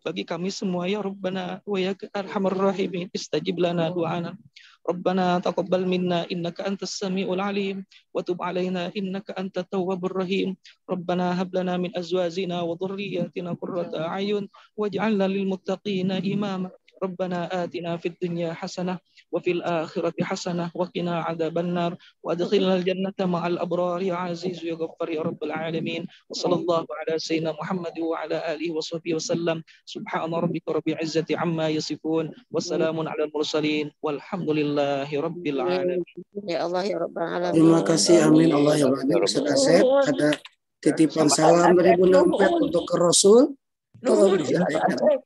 bagi kami semua ya Rabbana wa ya Arhamar Rahimin, istajib lana du'ana. Rabbana taqabbal minna innaka antas samiul alim wa tub alaina innaka antat tawwabur rahim. Rabbana hab lana min azwajina wa dhurriyyatina qurrata a'yun waj'alna lil muttaqina imama. Rabbana atina fid dunya hasanah wa fil akhirati hasanah wa qina adzabannar wa adkhilnal jannata ma'al abrar ya aziz ya ghaffar ya rabbal alamin. Wa sallallahu ala sayyidina Muhammad wa ala alihi wa sahbihi wasallam. Subhana rabbika rabbil izzati amma yasifun wa salamun alal mursalin walhamdulillahi rabbil alamin. Ya Allah ya Rabbal alamin. Terima kasih, amin Allah ya Rabbi. Ustaz Asep, ada titipan salam dari Bunda Empet untuk ke Rasul. Tolong disampaikan.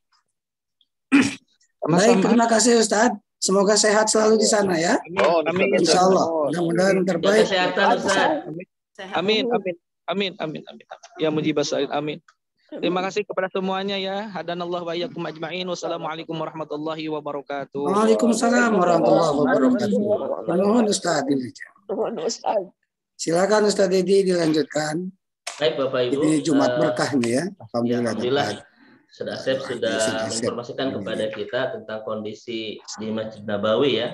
Baik, terima kasih Ustaz. Semoga sehat selalu di sana ya. Amin. Insya Allah. Mudah-mudahan terbaik. Kesehatan Ustaz. Amin. Ya mujibas sa'il. Amin. Terima kasih kepada semuanya ya. Hadanallahu wa iyyakum ajma'in. Wassalamualaikum warahmatullahi wabarakatuh. Waalaikumsalam warahmatullahi wabarakatuh. Mohon Ustaz. Silakan Ustaz Dedi dilanjutkan. Baik Bapak Ibu. Ini Jumat berkah nih ya. Alhamdulillah. Ustaz Asep sudah menginformasikan kepada kita tentang kondisi di Masjid Nabawi ya,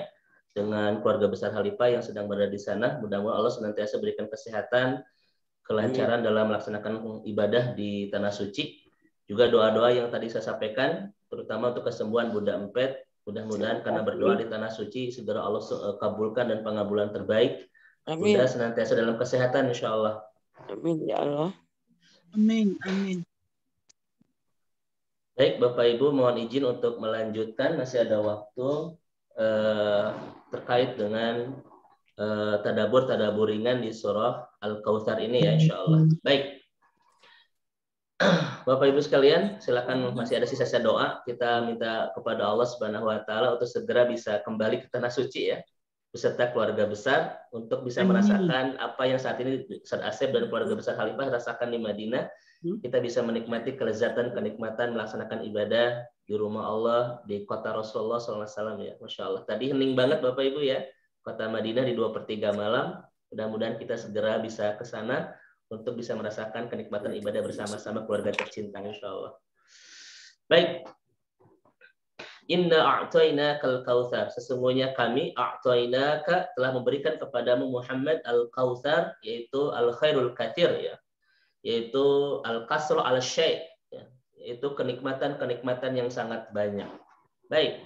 dengan keluarga besar Khalifah yang sedang berada di sana. Mudah-mudahan Allah senantiasa berikan kesehatan, kelancaran dalam melaksanakan ibadah di Tanah Suci. Juga doa-doa yang tadi saya sampaikan, terutama untuk kesembuhan Bunda Empet. Mudah-mudahan karena berdoa di Tanah Suci, segera Allah kabulkan dan pengabulan terbaik. Bunda senantiasa dalam kesehatan insya Allah. Amin ya Allah. Amin. Baik Bapak Ibu, mohon izin untuk melanjutkan, masih ada waktu terkait dengan tadabur ringan di surah Al-Kautsar ini ya insya Allah. Baik Bapak Ibu sekalian, silakan, masih ada sisa doa. Kita minta kepada Allah Subhanahu wa taala untuk segera bisa kembali ke tanah suci ya, beserta keluarga besar, untuk bisa merasakan apa yang saat ini Ustaz Asep dan keluarga besar Khalifah rasakan di Madinah. Kita bisa menikmati kenikmatan melaksanakan ibadah di rumah Allah, di kota Rasulullah SAW ya. Masya Allah. Tadi hening banget Bapak Ibu ya, kota Madinah di 2/3 malam. Mudah-mudahan kita segera bisa ke sana untuk bisa merasakan kenikmatan ibadah bersama-sama keluarga tercinta insya Allah. Baik. Inna a'tainakal kautsar. Sesungguhnya kami a'tainaka telah memberikan kepadamu Muhammad al-kautsar, yaitu al-khairul katsir ya. Yaitu al-kasr al-syai', ya. Yaitu kenikmatan yang sangat banyak. Baik.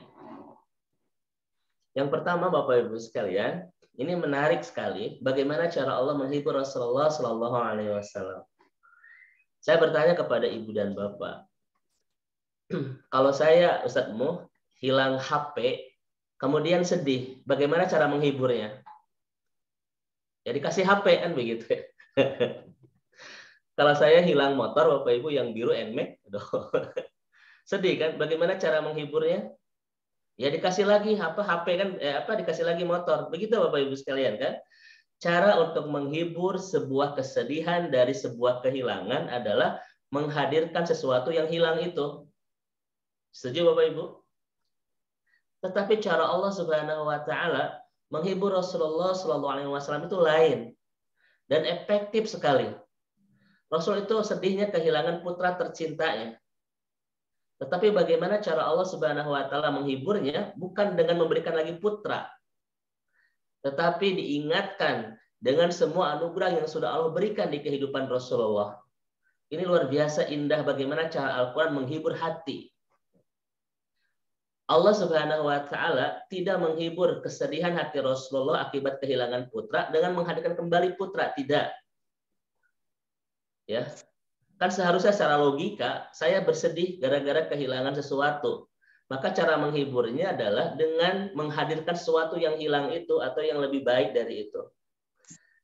Yang pertama Bapak Ibu sekalian, ini menarik sekali bagaimana cara Allah menghibur Rasulullah Shallallahu Alaihi Wasallam. Saya bertanya kepada ibu dan bapak, kalau saya Ustadz Muh hilang HP kemudian sedih. Bagaimana cara menghiburnya? Ya dikasih HP kan begitu ya. Kalau saya hilang motor, Bapak Ibu yang biru NMAX, sedih kan? Bagaimana cara menghiburnya? Ya dikasih lagi HP kan dikasih lagi motor. Begitu Bapak Ibu sekalian kan? Cara untuk menghibur sebuah kesedihan dari sebuah kehilangan adalah menghadirkan sesuatu yang hilang itu. Setuju Bapak Ibu? Tetapi cara Allah Subhanahu wa taala menghibur Rasulullah Shallallahu alaihi wasallam itu lain dan efektif sekali. Rasul itu sedihnya kehilangan putra tercintanya. Tetapi bagaimana cara Allah Subhanahu wa taala menghiburnya bukan dengan memberikan lagi putra, tetapi diingatkan dengan semua anugerah yang sudah Allah berikan di kehidupan Rasulullah. Ini luar biasa indah bagaimana cara Al-Quran menghibur hati. Allah Subhanahu wa taala tidak menghibur kesedihan hati Rasulullah akibat kehilangan putra dengan menghadirkan kembali putra, tidak. Ya. Kan seharusnya secara logika saya bersedih gara-gara kehilangan sesuatu. Maka cara menghiburnya adalah dengan menghadirkan sesuatu yang hilang itu atau yang lebih baik dari itu.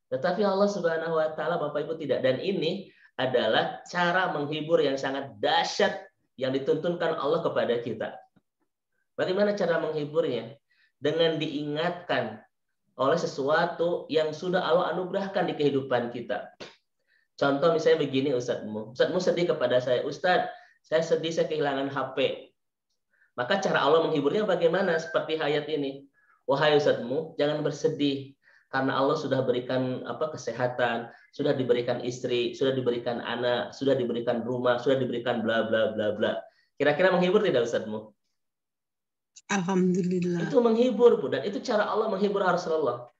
Tetapi Allah Subhanahu wa taala Bapak Ibu tidak, dan ini adalah cara menghibur yang sangat dahsyat yang dituntunkan Allah kepada kita. Bagaimana cara menghiburnya? Dengan diingatkan oleh sesuatu yang sudah Allah anugerahkan di kehidupan kita. Contoh misalnya begini, Ustadzmu sedih kepada saya, Ustadz, saya sedih, saya kehilangan HP. Maka cara Allah menghiburnya bagaimana? Seperti ayat ini. Wahai Ustadzmu, jangan bersedih karena Allah sudah berikan kesehatan, sudah diberikan istri, sudah diberikan anak, sudah diberikan rumah, sudah diberikan bla bla bla bla. Kira-kira menghibur tidak Ustadzmu? Alhamdulillah. Itu menghibur, Bu, dan itu cara Allah menghibur Rasulullah.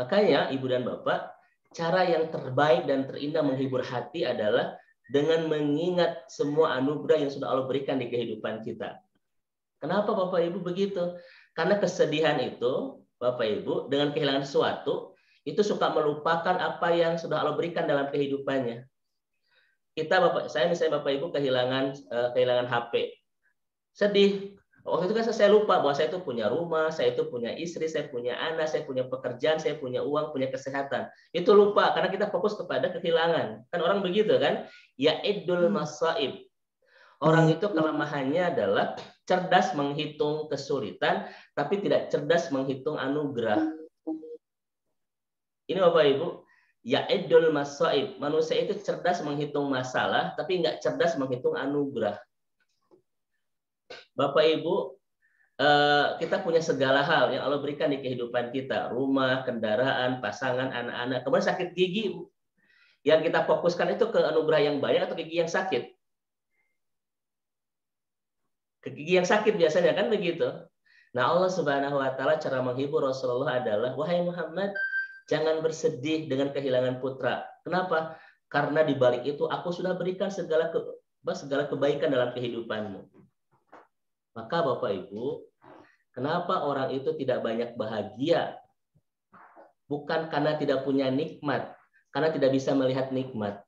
Makanya Ibu dan Bapak, cara yang terbaik dan terindah menghibur hati adalah dengan mengingat semua anugerah yang sudah Allah berikan di kehidupan kita. Kenapa Bapak Ibu begitu? Karena kesedihan itu, Bapak Ibu, dengan kehilangan sesuatu, itu suka melupakan apa yang sudah Allah berikan dalam kehidupannya. Saya misalnya Bapak Ibu kehilangan HP. Sedih. Waktu itu kan saya lupa bahwa saya itu punya rumah, saya itu punya istri, saya punya anak, saya punya pekerjaan, saya punya uang, punya kesehatan. Itu lupa karena kita fokus kepada kehilangan. Kan orang begitu kan? Ya'idul masaib. Orang itu kelemahannya adalah cerdas menghitung kesulitan, tapi tidak cerdas menghitung anugerah. Ini Bapak Ibu, ya'idul masaib. Manusia itu cerdas menghitung masalah, tapi nggak cerdas menghitung anugerah. Bapak Ibu, kita punya segala hal yang Allah berikan di kehidupan kita. Rumah, kendaraan, pasangan, anak-anak. Kemudian sakit gigi. Yang kita fokuskan itu ke anugerah yang banyak atau gigi yang sakit? Ke gigi yang sakit biasanya kan begitu. Nah Allah Subhanahu wa taala cara menghibur Rasulullah adalah, wahai Muhammad, jangan bersedih dengan kehilangan putra. Kenapa? Karena di balik itu aku sudah berikan segala kebaikan dalam kehidupanmu. Maka Bapak Ibu, kenapa orang itu tidak banyak bahagia? Bukan karena tidak punya nikmat, karena tidak bisa melihat nikmat.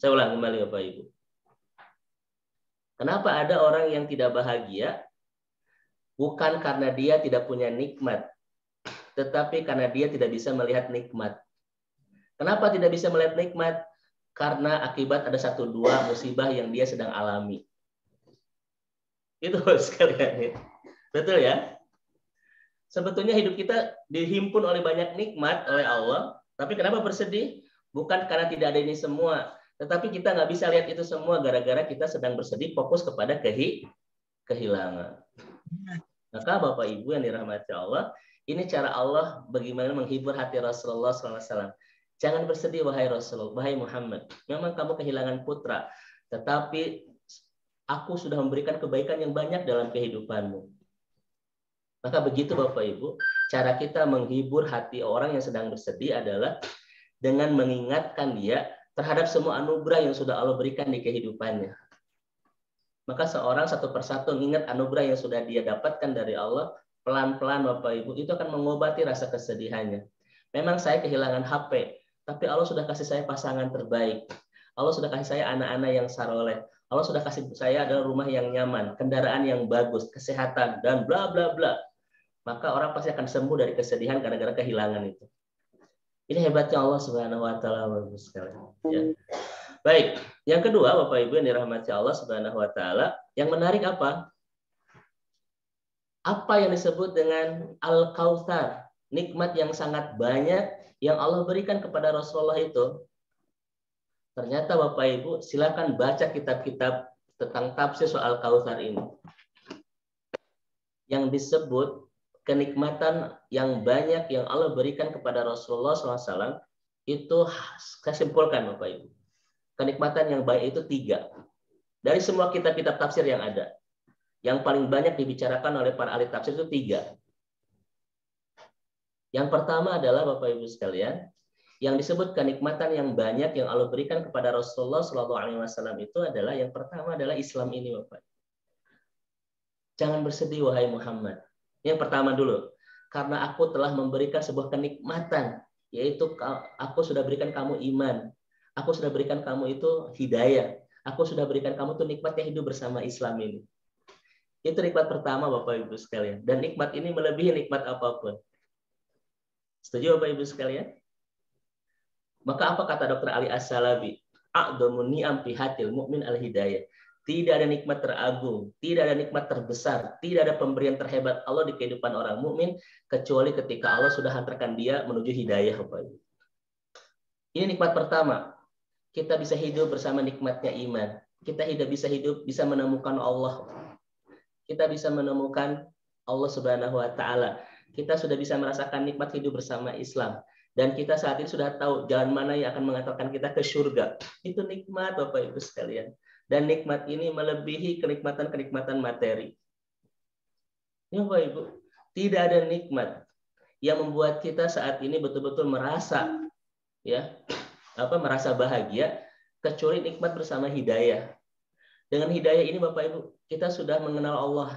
Saya ulang kembali Bapak Ibu. Kenapa ada orang yang tidak bahagia? Bukan karena dia tidak punya nikmat, tetapi karena dia tidak bisa melihat nikmat. Kenapa tidak bisa melihat nikmat? Karena akibat ada 1-2 musibah yang dia sedang alami. Itu sekalian. Betul ya? Sebetulnya hidup kita dihimpun oleh banyak nikmat oleh Allah, tapi kenapa bersedih? Bukan karena tidak ada ini semua, tetapi kita nggak bisa lihat itu semua gara-gara kita sedang bersedih fokus kepada kehilangan. Maka Bapak Ibu yang dirahmati Allah, ini cara Allah bagaimana menghibur hati Rasulullah SAW. Jangan bersedih wahai Rasulullah, wahai Muhammad. Memang kamu kehilangan putra, tetapi aku sudah memberikan kebaikan yang banyak dalam kehidupanmu. Maka begitu Bapak Ibu, cara kita menghibur hati orang yang sedang bersedih adalah dengan mengingatkan dia terhadap semua anugerah yang sudah Allah berikan di kehidupannya. Maka seorang satu persatu mengingat anugerah yang sudah dia dapatkan dari Allah, pelan-pelan Bapak Ibu, itu akan mengobati rasa kesedihannya. Memang saya kehilangan HP, tapi Allah sudah kasih saya pasangan terbaik. Allah sudah kasih saya anak-anak yang saleh. Allah sudah kasih saya adalah rumah yang nyaman, kendaraan yang bagus, kesehatan, dan bla bla bla. maka orang pasti akan sembuh dari kesedihan gara-gara kehilangan itu. Ini hebatnya Allah Subhanahu wa taala, Bapak sekalian. Ya. Baik, yang kedua Bapak Ibu yang dirahmati Allah Subhanahu wa taala, yang menarik apa? Apa yang disebut dengan Al-Kautsar, nikmat yang sangat banyak yang Allah berikan kepada Rasulullah itu. Ternyata Bapak Ibu, silakan baca kitab-kitab tentang tafsir soal Kautsar ini. Yang disebut kenikmatan yang banyak yang Allah berikan kepada Rasulullah SAW itu saya simpulkan Bapak Ibu. Kenikmatan yang baik itu 3. Dari semua kitab-kitab tafsir yang ada. Yang paling banyak dibicarakan oleh para ahli tafsir itu 3. Yang pertama adalah Bapak Ibu sekalian, yang disebut kenikmatan yang banyak yang Allah berikan kepada Rasulullah SAW itu adalah yang pertama adalah Islam ini Bapak. Jangan bersedih wahai Muhammad. Yang pertama dulu, karena aku telah memberikan sebuah kenikmatan, yaitu aku sudah berikan kamu iman, aku sudah berikan kamu itu hidayah, aku sudah berikan kamu tuh nikmatnya hidup bersama Islam ini. Itu nikmat pertama Bapak Ibu sekalian. Dan nikmat ini melebihi nikmat apapun. Setuju Bapak Ibu sekalian? Maka apa kata Dr. Ali As-Salabi? A'dhamu ni'am fi hatil mu'min al-hidayah. Tidak ada nikmat teragung, tidak ada nikmat terbesar, tidak ada pemberian terhebat Allah di kehidupan orang mukmin kecuali ketika Allah sudah hantarkan dia menuju hidayah. Ini nikmat pertama. Kita bisa hidup bersama nikmatnya iman. Kita bisa hidup, bisa menemukan Allah. Kita bisa menemukan Allah Subhanahu wa taala. Kita sudah bisa merasakan nikmat hidup bersama Islam. Dan kita saat ini sudah tahu jalan mana yang akan mengantarkan kita ke surga. Itu nikmat Bapak Ibu sekalian. Dan nikmat ini melebihi kenikmatan-kenikmatan materi. Ya Bapak Ibu, tidak ada nikmat yang membuat kita saat ini betul-betul merasa merasa bahagia kecuali nikmat bersama hidayah. Dengan hidayah ini Bapak Ibu, kita sudah mengenal Allah.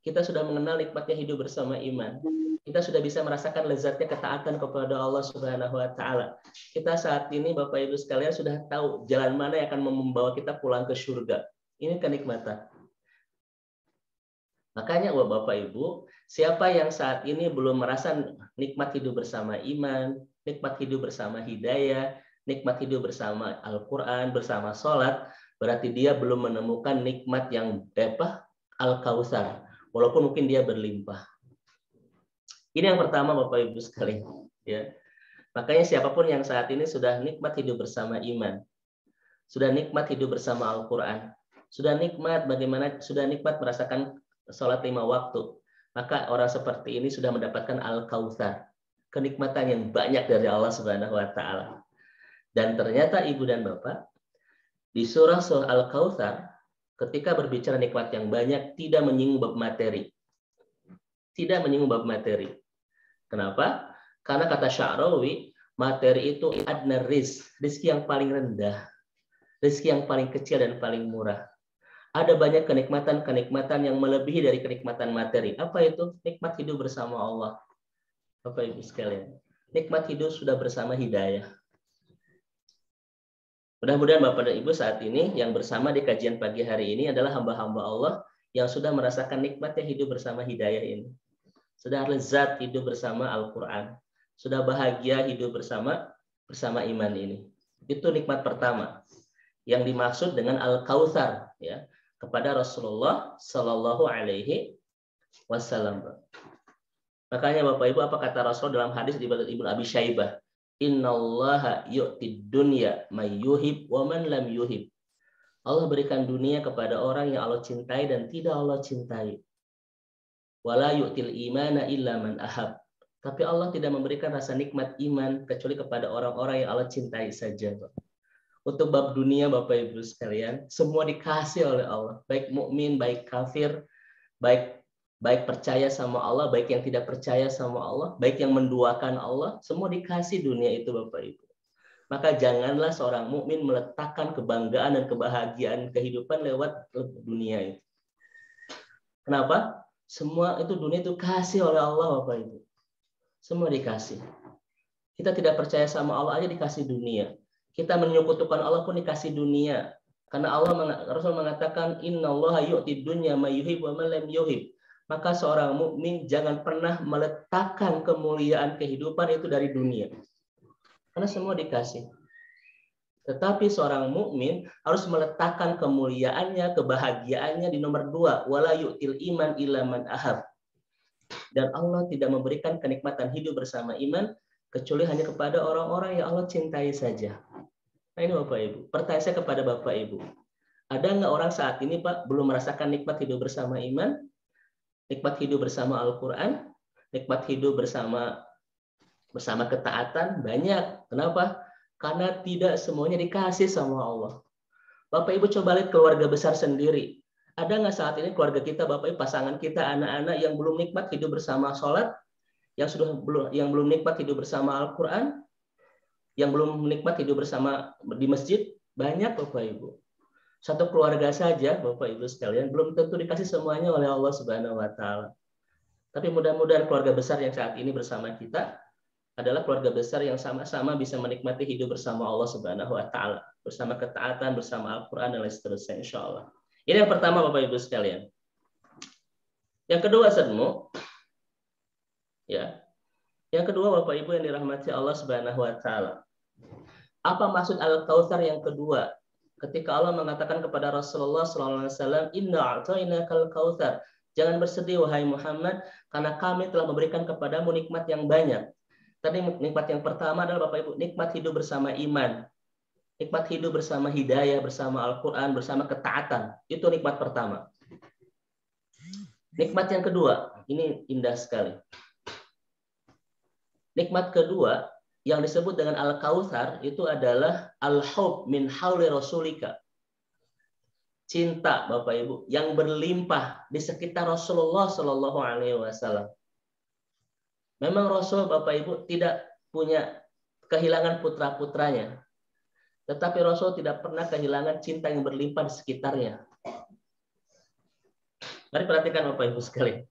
Kita sudah mengenal nikmatnya hidup bersama iman. Kita sudah bisa merasakan lezatnya ketaatan kepada Allah Subhanahu wa taala. Kita saat ini Bapak Ibu sekalian sudah tahu jalan mana yang akan membawa kita pulang ke surga. Ini kenikmatan. Makanya Bapak Ibu, siapa yang saat ini belum merasa nikmat hidup bersama iman, nikmat hidup bersama hidayah, nikmat hidup bersama Al-Qur'an, bersama sholat, berarti dia belum menemukan nikmat yang Al-Kautsar. Walaupun mungkin dia berlimpah. Ini yang pertama Bapak Ibu sekalian. Ya. Makanya siapapun yang saat ini sudah nikmat hidup bersama iman, sudah nikmat hidup bersama Al-Quran, sudah nikmat merasakan sholat 5 waktu, maka orang seperti ini sudah mendapatkan Al-Kautsar, kenikmatan yang banyak dari Allah Subhanahu wa taala. Dan ternyata Ibu dan Bapak, di surah Al-Kautsar ketika berbicara nikmat yang banyak tidak menyinggung bab materi. Tidak menyinggung bab materi. Kenapa? Karena kata Sya'rawi, materi itu adna rizki yang paling rendah, rizki yang paling kecil dan paling murah. Ada banyak kenikmatan-kenikmatan yang melebihi dari kenikmatan materi. Apa itu? Nikmat hidup bersama Allah. Bapak Ibu sekalian, nikmat hidup sudah bersama hidayah. Mudah-mudahan Bapak dan Ibu saat ini yang bersama di kajian pagi hari ini adalah hamba-hamba Allah yang sudah merasakan nikmatnya hidup bersama hidayah ini. Sudah lezat hidup bersama Al-Quran. Sudah bahagia hidup bersama iman ini. Itu nikmat pertama yang dimaksud dengan Al-Kautsar ya, kepada Rasulullah Shallallahu Alaihi Wasallam. Makanya Bapak Ibu, apa kata Rasul dalam hadis di Ibnu Abi Syaibah? Innallaha yu'tid dunya may yuhib wa man lam yuhib. Allah berikan dunia kepada orang yang Allah cintai dan tidak Allah cintai. Wala yu'til imana illa man ahab. Tapi Allah tidak memberikan rasa nikmat iman kecuali kepada orang-orang yang Allah cintai saja. Untuk bab dunia Bapak Ibu sekalian, semua dikasih oleh Allah, baik mukmin, baik kafir, baik percaya sama Allah, baik yang tidak percaya sama Allah, baik yang menduakan Allah, semua dikasih dunia itu Bapak Ibu. Maka janganlah seorang mukmin meletakkan kebanggaan dan kebahagiaan kehidupan lewat dunia itu. Kenapa? Semua itu dunia itu kasih oleh Allah Bapak Ibu. Semua dikasih. Kita tidak percaya sama Allah aja dikasih dunia. Kita menyekutukan Allah pun dikasih dunia. Karena Rasul mengatakan innallaha yu'tid dunya may yuhib wa man lam yuhib. Maka seorang mukmin jangan pernah meletakkan kemuliaan kehidupan itu dari dunia. Karena semua dikasih. Tetapi seorang mukmin harus meletakkan kemuliaannya, kebahagiaannya di nomor 2. Wala yu'til iman illa man ahab. Dan Allah tidak memberikan kenikmatan hidup bersama iman kecuali hanya kepada orang-orang yang Allah cintai saja. Nah ini Bapak Ibu, pertanyaan saya kepada Bapak Ibu. Ada nggak orang saat ini Pak belum merasakan nikmat hidup bersama iman, nikmat hidup bersama Al-Quran, nikmat hidup bersama ketaatan? Banyak. Kenapa? Karena tidak semuanya dikasih sama Allah. Bapak Ibu coba lihat keluarga besar sendiri. Ada nggak saat ini keluarga kita, Bapak Ibu, pasangan kita, anak-anak yang belum nikmat hidup bersama sholat, yang belum nikmat hidup bersama Al-Quran, yang belum nikmat hidup bersama di masjid? Banyak Bapak Ibu. Satu keluarga saja, Bapak Ibu sekalian, belum tentu dikasih semuanya oleh Allah Subhanahu wa Ta'ala. Tapi mudah-mudahan keluarga besar yang saat ini bersama kita adalah keluarga besar yang sama-sama bisa menikmati hidup bersama Allah Subhanahu wa Ta'ala, bersama ketaatan, bersama Al-Quran, dan lain seterusnya, insya Allah. Ini yang pertama, Bapak Ibu sekalian. Yang kedua, Sedmu, ya. Yang kedua, Bapak Ibu yang dirahmati Allah Subhanahu wa Ta'ala. Apa maksud Al-Kautsar yang kedua? Ketika Allah mengatakan kepada Rasulullah SAW, Inna a'tainakal kautsar. Jangan bersedih, wahai Muhammad, karena kami telah memberikan kepadamu nikmat yang banyak. Tadi nikmat yang pertama adalah Bapak Ibu, nikmat hidup bersama iman. Nikmat hidup bersama hidayah, bersama Al-Quran, bersama ketaatan. Itu nikmat pertama. Nikmat yang kedua, ini indah sekali. Nikmat kedua, yang disebut dengan Al-Kautsar itu adalah al-hub min hauli rasulika. Cinta Bapak Ibu yang berlimpah di sekitar Rasulullah Shallallahu alaihi wasallam. Memang Rasul Bapak Ibu tidak punya kehilangan putra-putranya. Tetapi Rasul tidak pernah kehilangan cinta yang berlimpah di sekitarnya. Mari perhatikan Bapak Ibu sekalian.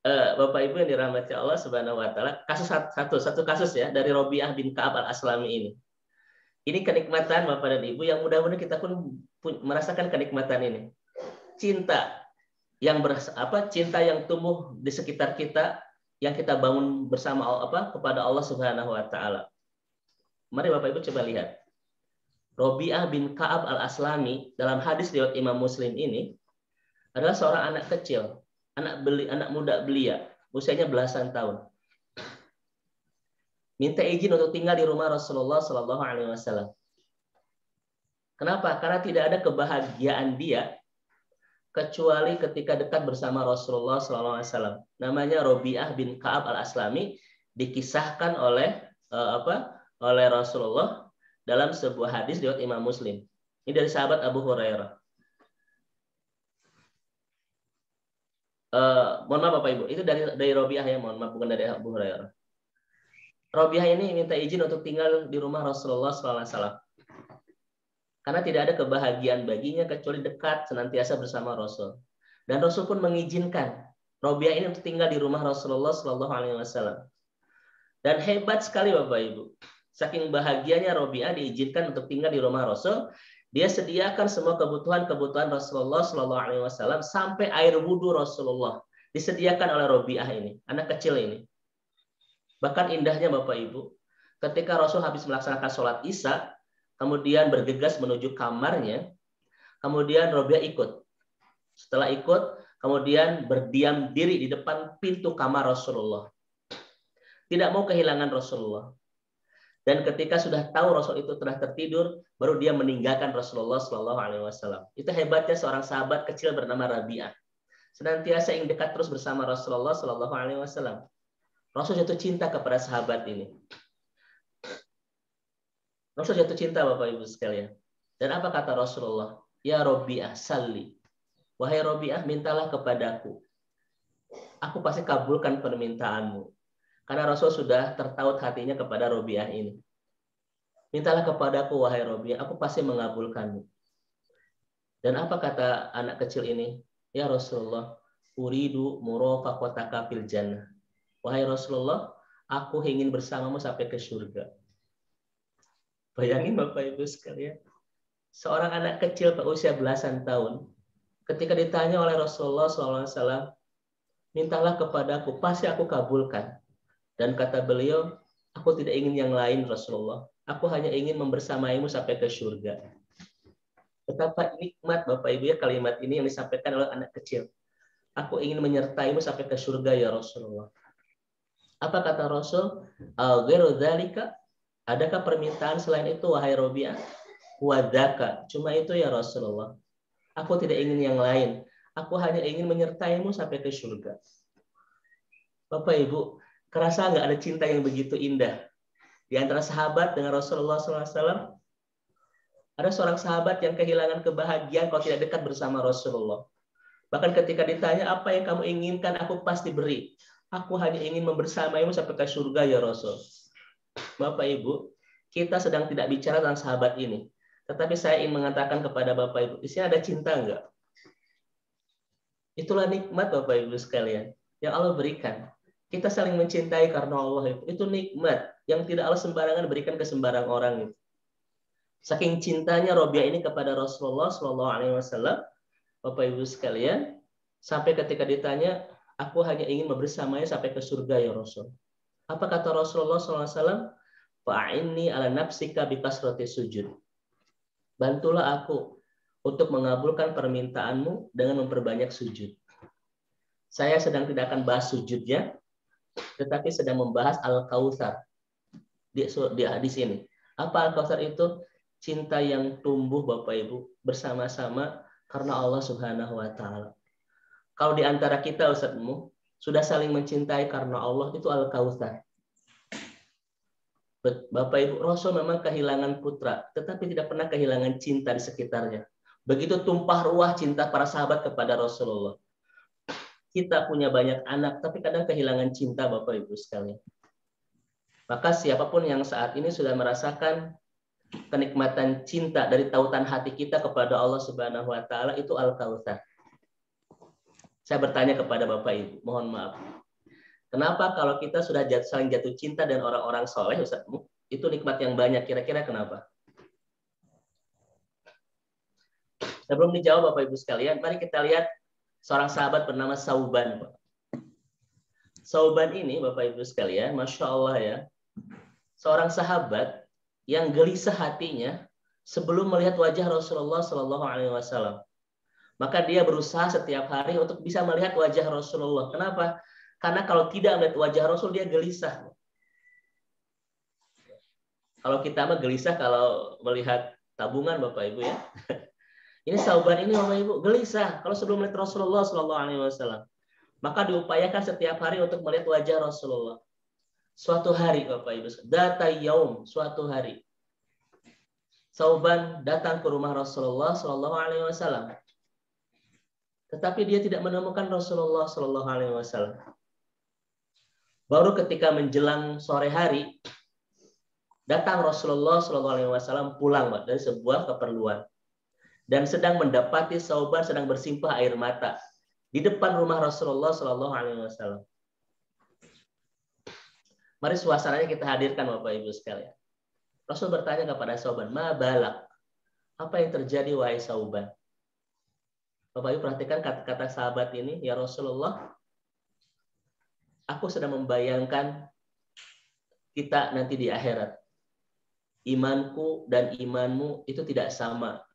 Bapak Ibu yang dirahmati Allah Subhanahu wa Ta'ala, satu kasus ya dari Robiah bin Ka'ab al-Aslami ini. Ini kenikmatan Bapak dan Ibu yang mudah-mudahan kita pun merasakan kenikmatan ini. Cinta yang cinta yang tumbuh di sekitar kita, yang kita bangun bersama kepada Allah Subhanahu wa Ta'ala. Mari Bapak Ibu coba lihat. Robiah bin Ka'ab al-Aslami dalam hadis riwayat Imam Muslim ini adalah seorang anak kecil. Anak muda belia, usianya belasan tahun. Minta izin untuk tinggal di rumah Rasulullah Shallallahu alaihi wasallam. Kenapa? Karena tidak ada kebahagiaan dia kecuali ketika dekat bersama Rasulullah Shallallahu alaihi wasallam. Namanya Robiah bin Ka'ab al-Aslami, dikisahkan oleh Rasulullah dalam sebuah hadis riwayat Imam Muslim. Ini dari sahabat Abu Hurairah. Mohon maaf Bapak Ibu, itu dari Robiah ya, mohon maaf, bukan dari Abu Hurairah. Robiah ini minta izin untuk tinggal di rumah Rasulullah SAW. Karena tidak ada kebahagiaan baginya kecuali dekat senantiasa bersama Rasul. Dan Rasul pun mengizinkan Robiah ini untuk tinggal di rumah Rasulullah SAW. Dan hebat sekali Bapak Ibu. Saking bahagianya Robiah diizinkan untuk tinggal di rumah Rasul. Dia sediakan semua kebutuhan Rasulullah SAW sampai air wudhu Rasulullah disediakan oleh Robiah ini, anak kecil ini. Bahkan indahnya Bapak Ibu, ketika Rasul habis melaksanakan sholat Isya, kemudian bergegas menuju kamarnya, kemudian Robiah ikut. Setelah ikut, kemudian berdiam diri di depan pintu kamar Rasulullah. Tidak mau kehilangan Rasulullah. Dan ketika sudah tahu Rasul itu telah tertidur, baru dia meninggalkan Rasulullah Shallallahu Alaihi Wasallam. Itu hebatnya seorang sahabat kecil bernama Rabi'ah. Senantiasa ingin dekat terus bersama Rasulullah Shallallahu Alaihi Wasallam. Rasul jatuh cinta kepada sahabat ini. Rasul jatuh cinta Bapak Ibu sekalian. Dan apa kata Rasulullah? Ya Rabi'ah salli. Wahai Rabi'ah, mintalah kepadaku. Aku pasti kabulkan permintaanmu. Karena Rasul sudah tertaut hatinya kepada Robiah ini. Mintalah kepadaku, wahai Robiah, aku pasti mengabulkanmu. Dan apa kata anak kecil ini? Ya Rasulullah, uridu murafaqataka fil jannah. Wahai Rasulullah, aku ingin bersamamu sampai ke surga. Bayangin Bapak Ibu sekalian. Seorang anak kecil berusia belasan tahun Ketika ditanya oleh Rasulullah SAW, mintalah kepadaku, pasti aku kabulkan. Dan kata beliau, aku tidak ingin yang lain Rasulullah. Aku hanya ingin membersamaimu sampai ke surga. Betapa nikmat Bapak Ibu ya kalimat ini yang disampaikan oleh anak kecil. Aku ingin menyertaimu sampai ke surga ya Rasulullah. Apa kata Rasul? Al-ghairu dzalika? Adakah permintaan selain itu wahai Robiah? Wadaka. Cuma itu ya Rasulullah. Aku tidak ingin yang lain. Aku hanya ingin menyertaimu sampai ke surga. Bapak Ibu, kerasa nggak ada cinta yang begitu indah di antara sahabat dengan Rasulullah SAW? Ada seorang sahabat yang kehilangan kebahagiaan kalau tidak dekat bersama Rasulullah. Bahkan ketika ditanya apa yang kamu inginkan, aku pasti beri. Aku hanya ingin membersamaimu sampai ke surga ya Rasul. Bapak Ibu, kita sedang tidak bicara tentang sahabat ini. Tetapi saya ingin mengatakan kepada Bapak Ibu, di sini ada cinta enggak? Itulah nikmat Bapak Ibu sekalian yang Allah berikan. Kita saling mencintai karena Allah itu nikmat yang tidak Allah sembarangan berikan ke sembarang orang itu. Saking cintanya Robiah ini kepada Rasulullah SAW, Bapak Ibu sekalian, sampai ketika ditanya, aku hanya ingin bersamanya sampai ke surga ya Rasul. Apa kata Rasulullah SAW? Fa'inni ala nafsika bikasrati sujud. Bantulah aku untuk mengabulkan permintaanmu dengan memperbanyak sujud. Saya sedang tidak akan bahas sujudnya, tetapi sedang membahas Al-Kautsar di hadis ini. Apa Al-Kautsar itu? Cinta yang tumbuh Bapak Ibu bersama-sama karena Allah Subhanahu wa taala. Kalau di antara kita Ustazmu sudah saling mencintai karena Allah, itu Al-Kautsar. Bapak Ibu, Rasul memang kehilangan putra, tetapi tidak pernah kehilangan cinta di sekitarnya. Begitu tumpah ruah cinta para sahabat kepada Rasulullah. Kita punya banyak anak, tapi kadang kehilangan cinta Bapak Ibu sekalian. Maka siapapun yang saat ini sudah merasakan kenikmatan cinta dari tautan hati kita kepada Allah Subhanahu wa taala, itu Al-Kautsar. Saya bertanya kepada Bapak Ibu, mohon maaf. Kenapa kalau kita sudah saling jatuh cinta dan orang-orang soleh, Ustazmu, itu nikmat yang banyak, kira-kira kenapa? Sebelum dijawab Bapak Ibu sekalian, mari kita lihat seorang sahabat bernama Sauban. Sauban ini Bapak Ibu sekalian, Masya Allah ya, seorang sahabat yang gelisah hatinya sebelum melihat wajah Rasulullah SAW. Maka dia berusaha setiap hari untuk bisa melihat wajah Rasulullah. Kenapa? Karena kalau tidak melihat wajah Rasul, dia gelisah. Kalau kita mah gelisah kalau melihat tabungan Bapak Ibu ya. Ini Sauban ini Bapak Ibu gelisah kalau sebelum melihat Rasulullah SAW. Maka diupayakan setiap hari untuk melihat wajah Rasulullah. Suatu hari Bapak Ibu, data yaum, suatu hari, Sauban datang ke rumah Rasulullah SAW. Tetapi dia tidak menemukan Rasulullah SAW. Baru ketika menjelang sore hari, datang Rasulullah SAW pulang dari sebuah keperluan. Dan sedang mendapati Sauban sedang bersimpah air mata di depan rumah Rasulullah SAW. Mari suasananya kita hadirkan Bapak Ibu sekalian. Rasul bertanya kepada Sauban, ma balak? Apa yang terjadi wahai Sauban? Bapak Ibu perhatikan kata-kata sahabat ini, ya Rasulullah, aku sedang membayangkan kita nanti di akhirat. Imanku dan imanmu itu tidak sama.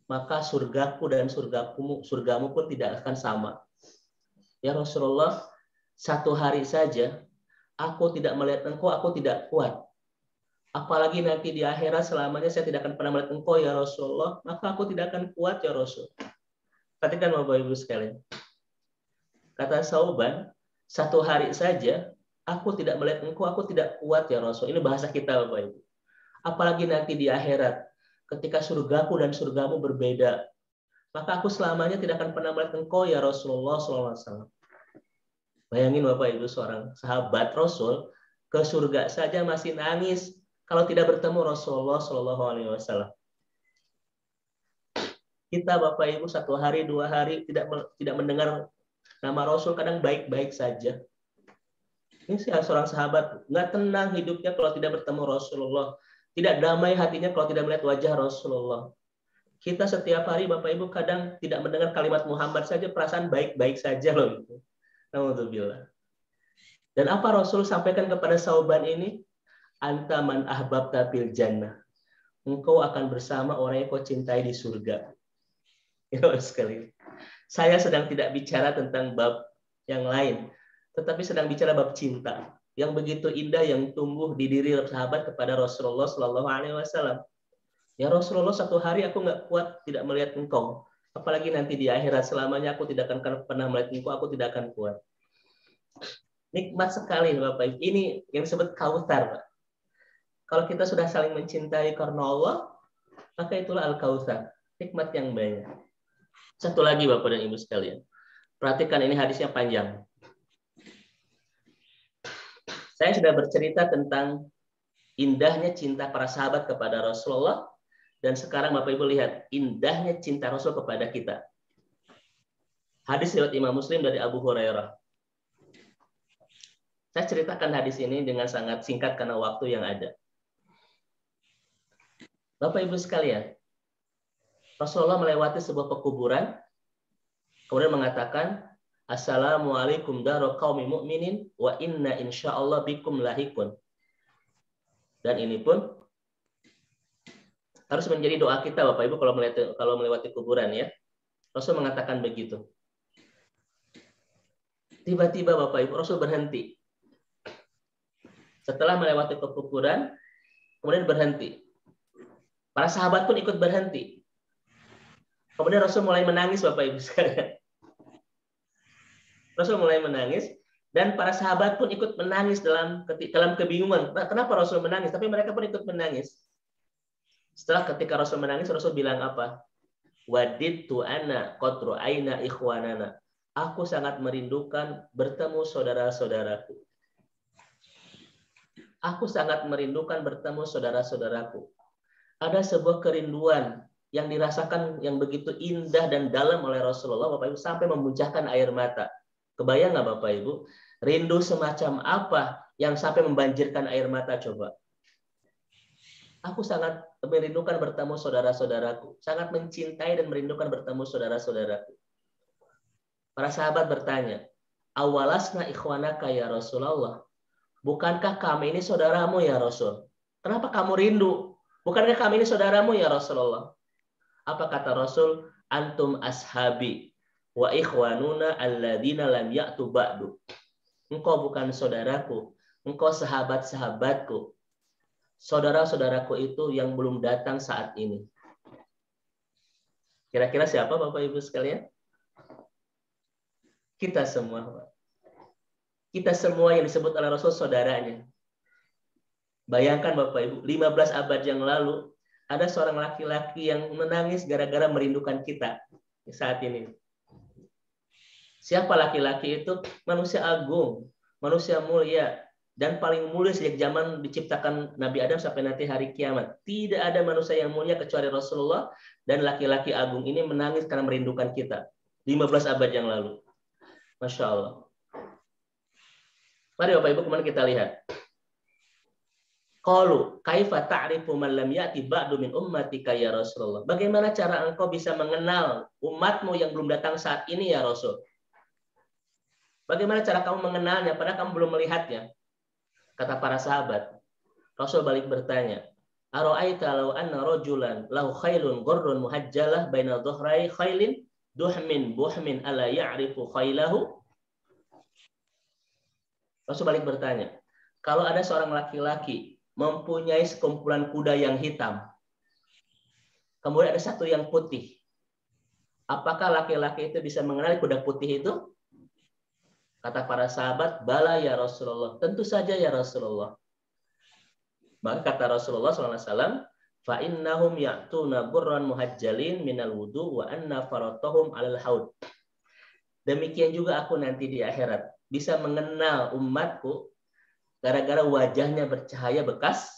Maka surgaku dan surgamu pun tidak akan sama. Ya Rasulullah, satu hari saja aku tidak melihat engkau, aku tidak kuat. Apalagi nanti di akhirat selamanya saya tidak akan pernah melihat engkau ya Rasulullah, maka aku tidak akan kuat ya Rasul. Perhatikan Bapak Ibu sekalian. Kata Sauban, satu hari saja aku tidak melihat engkau, aku tidak kuat ya Rasul. Ini bahasa kita Bapak Ibu. Apalagi nanti di akhirat, ketika surgaku dan surgamu berbeda, maka aku selamanya tidak akan pernah melihat engkau ya Rasulullah SAW. Bayangin Bapak Ibu, seorang sahabat Rasul ke surga saja masih nangis kalau tidak bertemu Rasulullah SAW. Kita Bapak Ibu satu hari, dua hari tidak mendengar nama Rasul, kadang baik-baik saja. Ini seorang sahabat nggak tenang hidupnya kalau tidak bertemu Rasulullah. Tidak damai hatinya kalau tidak melihat wajah Rasulullah. Kita setiap hari Bapak Ibu kadang tidak mendengar kalimat Muhammad saja perasaan baik-baik saja loh gitu. Alhamdulillah. Dan apa Rasul sampaikan kepada Sauban ini? Anta man ahbabta fil jannah. Engkau akan bersama orang yang kau cintai di surga. Ya sekali. Saya sedang tidak bicara tentang bab yang lain, tetapi sedang bicara bab cinta yang begitu indah yang tumbuh di diri sahabat kepada Rasulullah Shallallahu Alaihi Wasallam. Ya Rasulullah, satu hari aku nggak kuat tidak melihat engkau, apalagi nanti di akhirat selamanya aku tidak akan pernah melihat engkau, aku tidak akan kuat. Nikmat sekali Bapak Ibu. Ini yang disebut kautsar, Pak. Kalau kita sudah saling mencintai karena Allah, maka itulah al-kautsar, nikmat yang banyak. Satu lagi Bapak dan Ibu sekalian, perhatikan ini hadisnya panjang. Saya sudah bercerita tentang indahnya cinta para sahabat kepada Rasulullah, dan sekarang Bapak Ibu lihat indahnya cinta Rasul kepada kita. Hadis riwayat Imam Muslim dari Abu Hurairah. Saya ceritakan hadis ini dengan sangat singkat karena waktu yang ada. Bapak Ibu sekalian, Rasulullah melewati sebuah pekuburan, kemudian mengatakan, Assalamualaikum daru qaumi mu'minin wa inna insyaallah bikum lahikun. Dan ini pun harus menjadi doa kita Bapak Ibu kalau melewati kuburan ya. Rasul mengatakan begitu. Tiba-tiba Bapak Ibu Rasul berhenti. Setelah melewati kuburan, kemudian berhenti. Para sahabat pun ikut berhenti. Kemudian Rasul mulai menangis Bapak Ibu sekalian. Rasul mulai menangis dan para sahabat pun ikut menangis dalam kebingungan. Kenapa Rasul menangis? Tapi mereka pun ikut menangis. Setelah ketika Rasul menangis, Rasul bilang apa? Wadidtu ana qad ra'aina ikhwanana. Aku sangat merindukan bertemu saudara-saudaraku. Aku sangat merindukan bertemu saudara-saudaraku. Ada sebuah kerinduan yang dirasakan yang begitu indah dan dalam oleh Rasulullah Bapak Ibu sampai memuncahkan air mata. Kebayang nggak Bapak Ibu? Rindu semacam apa yang sampai membanjirkan air mata coba? Aku sangat merindukan bertemu saudara-saudaraku. Sangat mencintai dan merindukan bertemu saudara-saudaraku. Para sahabat bertanya, awalasna ikhwanaka ya Rasulullah. Bukankah kami ini saudaramu ya Rasul? Kenapa kamu rindu? Bukankah kami ini saudaramu ya Rasulullah? Apa kata Rasul? Antum ashabi wa ikhwanuna alladzina lam ya'tu ba'du. Engkau bukan saudaraku, engkau sahabat-sahabatku. Saudara-saudaraku itu yang belum datang saat ini. Kira-kira siapa Bapak Ibu sekalian? Kita semua, Pak. Kita semua yang disebut oleh Rasul saudaranya. Bayangkan Bapak Ibu, 15 abad yang lalu ada seorang laki-laki yang menangis gara-gara merindukan kita saat ini. Siapa laki-laki itu? Manusia agung, manusia mulia, dan paling mulia sejak zaman diciptakan Nabi Adam sampai nanti hari kiamat. Tidak ada manusia yang mulia kecuali Rasulullah, dan laki-laki agung ini menangis karena merindukan kita. 15 abad yang lalu. Masya Allah. Mari Bapak Ibu kemana kita lihat. Qalu kaifa ta'rifu man lam ya'ti ba'du min ummatika ya Rasulullah. Bagaimana cara engkau bisa mengenal umatmu yang belum datang saat ini ya Rasul? Bagaimana cara kamu mengenalnya padahal kamu belum melihatnya? Kata para sahabat. Rasul balik bertanya, "Ara'aita law anna rajulan lahu khailun ghurrun muhajjalah baina dhuhrai khailin duhmin buhmin ala ya'rifu khailahu?" Rasul balik bertanya, kalau ada seorang laki-laki mempunyai sekumpulan kuda yang hitam, kemudian ada satu yang putih, apakah laki-laki itu bisa mengenali kuda putih itu? Kata para sahabat, bala ya Rasulullah, tentu saja ya Rasulullah. Maka kata Rasulullah SAW, fa innahum ya'tuna burran muhajjalin minal wudu wa anna faratahum alal haud. Demikian juga aku nanti di akhirat bisa mengenal umatku gara-gara wajahnya bercahaya bekas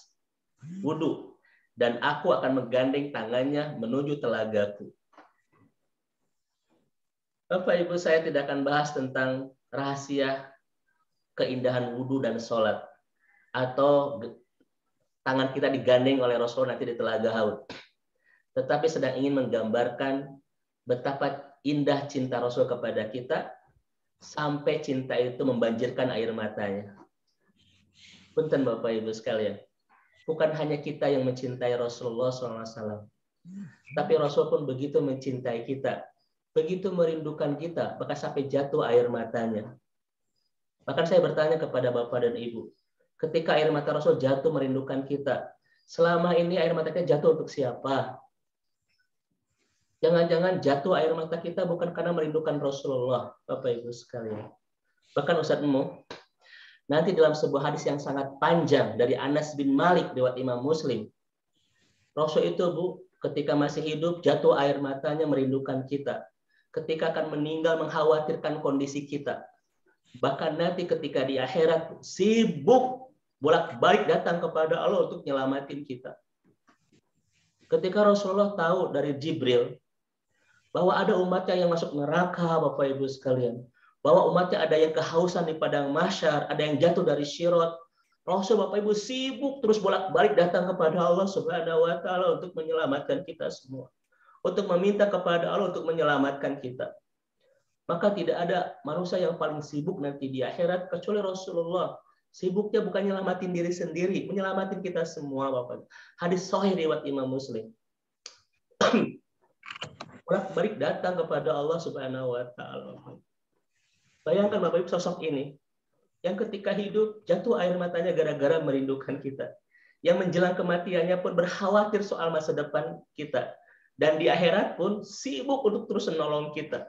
wudu, dan aku akan menggandeng tangannya menuju telagaku. Bapak Ibu, saya tidak akan bahas tentang rahasia keindahan wudu dan sholat, atau tangan kita digandeng oleh Rasul nanti di telaga haud. tetapi sedang ingin menggambarkan betapa indah cinta Rasul kepada kita sampai cinta itu membanjirkan air matanya. Punten Bapak Ibu sekalian, bukan hanya kita yang mencintai Rasulullah SAW, tapi Rasul pun begitu mencintai kita, begitu merindukan kita, bahkan sampai jatuh air matanya. Bahkan saya bertanya kepada Bapak dan Ibu, ketika air mata Rasul jatuh merindukan kita, selama ini air mata kita jatuh untuk siapa? Jangan-jangan jatuh air mata kita bukan karena merindukan Rasulullah, Bapak Ibu sekalian. Bahkan Ustadz Mu, nanti dalam sebuah hadis yang sangat panjang dari Anas bin Malik riwayat Imam Muslim, Rasul itu Bu, ketika masih hidup jatuh air matanya merindukan kita. Ketika akan meninggal mengkhawatirkan kondisi kita. Bahkan nanti ketika di akhirat sibuk bolak-balik datang kepada Allah untuk nyelamatin kita. Ketika Rasulullah tahu dari Jibril bahwa ada umatnya yang masuk neraka, Bapak Ibu sekalian, bahwa umatnya ada yang kehausan di padang mahsyar, ada yang jatuh dari Sirat, Rasul Bapak Ibu sibuk terus bolak-balik datang kepada Allah Subhanahu wa taala untuk menyelamatkan kita semua. Untuk meminta kepada Allah untuk menyelamatkan kita. Maka tidak ada manusia yang paling sibuk nanti di akhirat kecuali Rasulullah. Sibuknya bukan nyelamatin diri sendiri, menyelamatin kita semua, Bapak. Hadis sahih riwayat Imam Muslim. Bolak-balik datang kepada Allah Subhanahu wa taala. Bayangkan Bapak Ibu sosok ini yang ketika hidup jatuh air matanya gara-gara merindukan kita. Yang menjelang kematiannya pun berkhawatir soal masa depan kita. Dan di akhirat pun sibuk untuk terus menolong kita.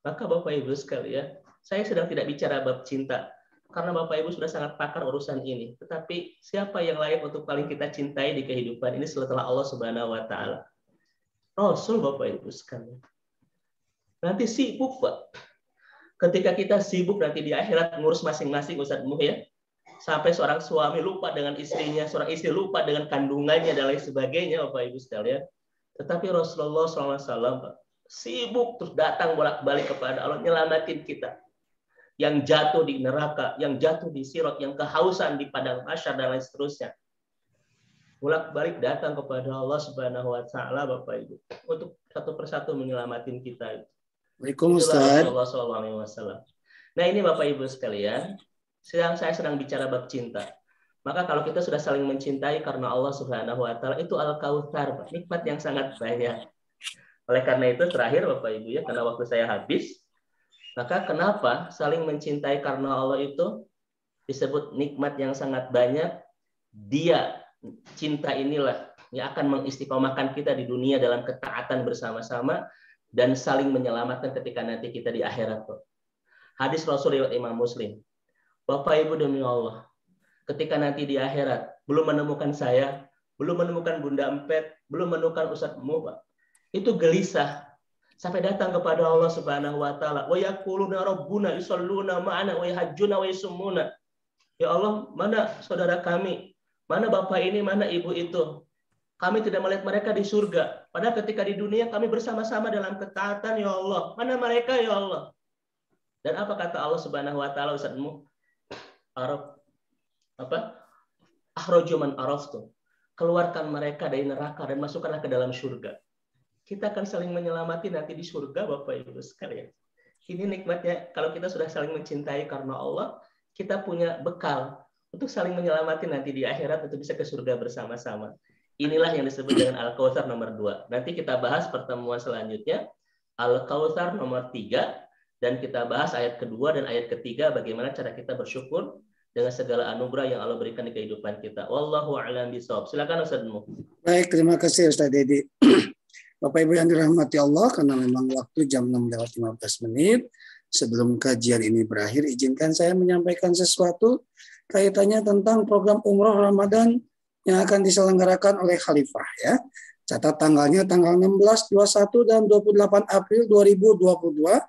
Maka Bapak Ibu sekalian, saya sedang tidak bicara bab cinta. Karena Bapak Ibu sudah sangat pakar urusan ini. Tetapi siapa yang layak untuk paling kita cintai di kehidupan ini setelah Allah Subhanahu wa taala? Rasul Bapak Ibu sekalian. Nanti sibuk, Pak. Ketika kita sibuk nanti di akhirat ngurus masing-masing Ustadz Muh ya. Sampai seorang suami lupa dengan istrinya, seorang istri lupa dengan kandungannya dan lain sebagainya Bapak Ibu sekalian. Tetapi Rasulullah SAW Pak, sibuk terus datang bolak-balik kepada Allah nyelamatin kita. Yang jatuh di neraka, yang jatuh di Sirat, yang kehausan di padang mahsyar dan lain seterusnya. Bolak-balik datang kepada Allah Subhanahu wa taala Bapak Ibu untuk satu persatu menyelamatin kita. Waalaikumsalam. Rasulullah SAW. Nah ini Bapak Ibu sekalian, saya sedang bicara bab cinta. Maka kalau kita sudah saling mencintai karena Allah Subhanahu wa taala itu Al-Kautsar, nikmat yang sangat banyak. Oleh karena itu terakhir Bapak Ibu ya, karena waktu saya habis, maka kenapa saling mencintai karena Allah itu disebut nikmat yang sangat banyak? Dia cinta inilah yang akan mengistiqomahkan kita di dunia dalam ketaatan bersama-sama dan saling menyelamatkan ketika nanti kita di akhirat. Hadis Rasul riwayat Imam Muslim. Bapak Ibu demi Allah, ketika nanti di akhirat belum menemukan saya, belum menemukan Bunda Empet, belum menemukan Ustadz Mu, Pak. Itu gelisah sampai datang kepada Allah Subhanahu wa taala. Wa yaquluna rabbuna yusalluna ma'ana wa yahajjuna wa yusumuna. Ya Allah, mana saudara kami? Mana bapak ini, mana ibu itu? Kami tidak melihat mereka di surga. Padahal ketika di dunia kami bersama-sama dalam ketaatan, ya Allah. Mana mereka, ya Allah? Dan apa kata Allah Subhanahu wa taala Ustadz Mu? Akhroju man araftu. Keluarkan mereka dari neraka dan masukkanlah ke dalam surga. Kita akan saling menyelamati nanti di surga Bapak Ibu sekalian. Ini nikmatnya kalau kita sudah saling mencintai karena Allah, kita punya bekal untuk saling menyelamati nanti di akhirat untuk bisa ke surga bersama-sama. Inilah yang disebut dengan Al-Kautsar nomor 2. Nanti kita bahas pertemuan selanjutnya Al-Kautsar nomor 3 dan kita bahas ayat kedua dan ayat ketiga bagaimana cara kita bersyukur dengan segala anugerah yang Allah berikan di kehidupan kita. Wallahu a'lam bishawab. Silakan Ustaz Mu. Baik, terima kasih Ustaz Dedi. Bapak Ibu yang dirahmati Allah, karena memang waktu jam 6:15 menit sebelum kajian ini berakhir, izinkan saya menyampaikan sesuatu kaitannya tentang program Umroh Ramadan yang akan diselenggarakan oleh Khalifah ya. Catat tanggalnya tanggal 16, 21 dan 28 April 2022.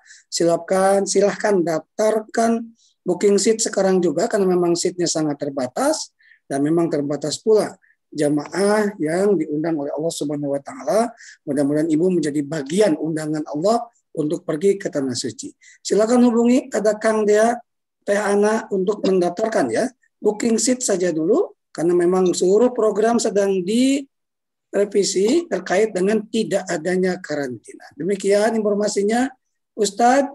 Silahkan daftarkan booking seat sekarang juga karena memang seatnya sangat terbatas dan memang terbatas pula jamaah yang diundang oleh Allah Subhanahu wa taala. Mudah-mudahan Ibu menjadi bagian undangan Allah untuk pergi ke tanah suci. Silakan hubungi ada Kang Dea, Teh Ana untuk mendaftarkan ya. Booking seat saja dulu karena memang seluruh program sedang revisi terkait dengan tidak adanya karantina. Demikian informasinya, Ustadz.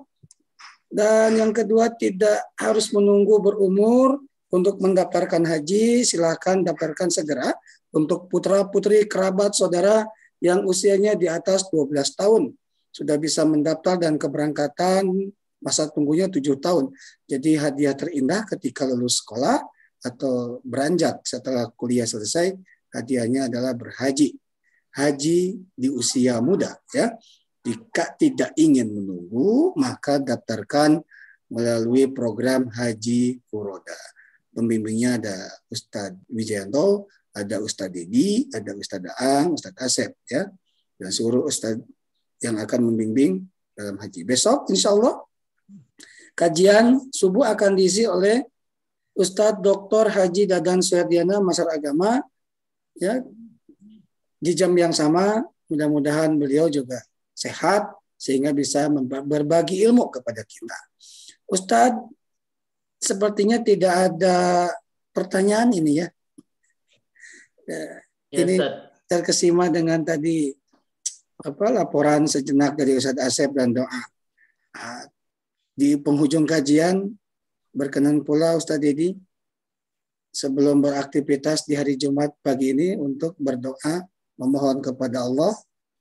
Dan yang kedua, tidak harus menunggu berumur untuk mendaftarkan haji. Silakan daftarkan segera untuk putra-putri, kerabat, saudara yang usianya di atas 12 tahun. Sudah bisa mendaftar dan keberangkatan masa tunggunya 7 tahun. Jadi hadiah terindah ketika lulus sekolah atau beranjak setelah kuliah selesai, hadiahnya adalah berhaji. Haji di usia muda, ya. Jika tidak ingin menunggu, maka daftarkan melalui program Haji Furoda. Pembimbingnya ada Ustadz Wijayanto, ada Ustadz Dedi, ada Ustadz Daang, Ustadz Asep, ya. Dan seluruh Ustadz yang akan membimbing dalam haji. Besok, insya Allah, kajian subuh akan diisi oleh Ustadz Dr. Haji Dadan Suherdiana, Masar Agama, ya, di jam yang sama. Mudah-mudahan beliau juga sehat sehingga bisa berbagi ilmu kepada kita. Ustadz, sepertinya tidak ada pertanyaan ini ya. Ini terkesima dengan tadi laporan sejenak dari Ustadz Asep dan doa. Di penghujung kajian berkenan pula Ustadz Dedi sebelum beraktivitas di hari Jumat pagi ini untuk berdoa memohon kepada Allah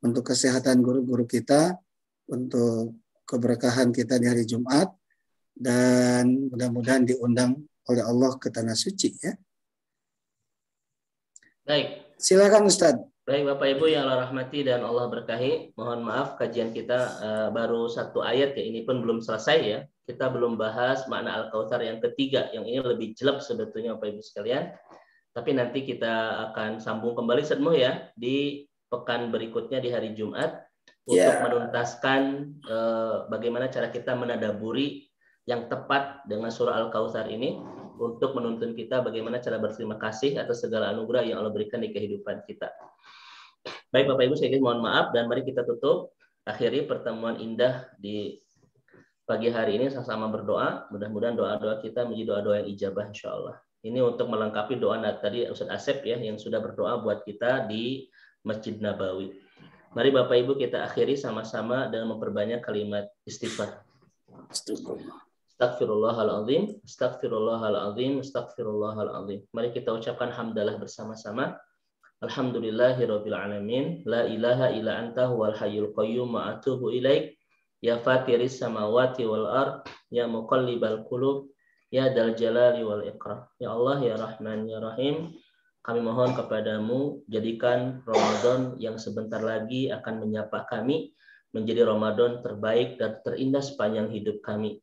untuk kesehatan guru-guru kita, untuk keberkahan kita di hari Jumat, dan mudah-mudahan diundang oleh Allah ke tanah suci, ya. Baik. Silakan Ustadz. Baik Bapak Ibu yang Allah rahmati dan Allah berkahi, mohon maaf kajian kita baru satu ayat ya, ini pun belum selesai ya. Kita belum bahas makna Al-Kautsar yang ketiga, yang ini lebih jelek sebetulnya Bapak Ibu sekalian. Tapi nanti kita akan sambung kembali Sedmuh ya di pekan berikutnya di hari Jumat untuk menuntaskan bagaimana cara kita menadaburi yang tepat dengan surah Al-Kautsar ini untuk menuntun kita bagaimana cara berterima kasih atas segala anugerah yang Allah berikan di kehidupan kita. Baik Bapak Ibu, saya mohon maaf dan mari kita tutup akhiri pertemuan indah di pagi hari ini sama-sama berdoa. Mudah-mudahan doa-doa kita menjadi doa-doa yang ijabah insyaallah. Ini untuk melengkapi doa tadi Ustadz Asep ya yang sudah berdoa buat kita di Masjid Nabawi. Mari Bapak Ibu kita akhiri sama-sama dengan memperbanyak kalimat istighfar. Astagfirullahaladzim, astagfirullahaladzim, astagfirullahaladzim. Mari kita ucapkan hamdalah bersama-sama. Alhamdulillahirabbil alamin, la ilaha illa anta huwal hayyul qayyum wa atubu ilaik. Ya fatiris samawati wal ard, ya muqallibal qulub, ya dal jalali wal ikram. Ya Allah, ya Rahman, ya Rahim. Kami mohon kepadamu, jadikan Ramadan yang sebentar lagi akan menyapa kami menjadi Ramadan terbaik dan terindah sepanjang hidup kami.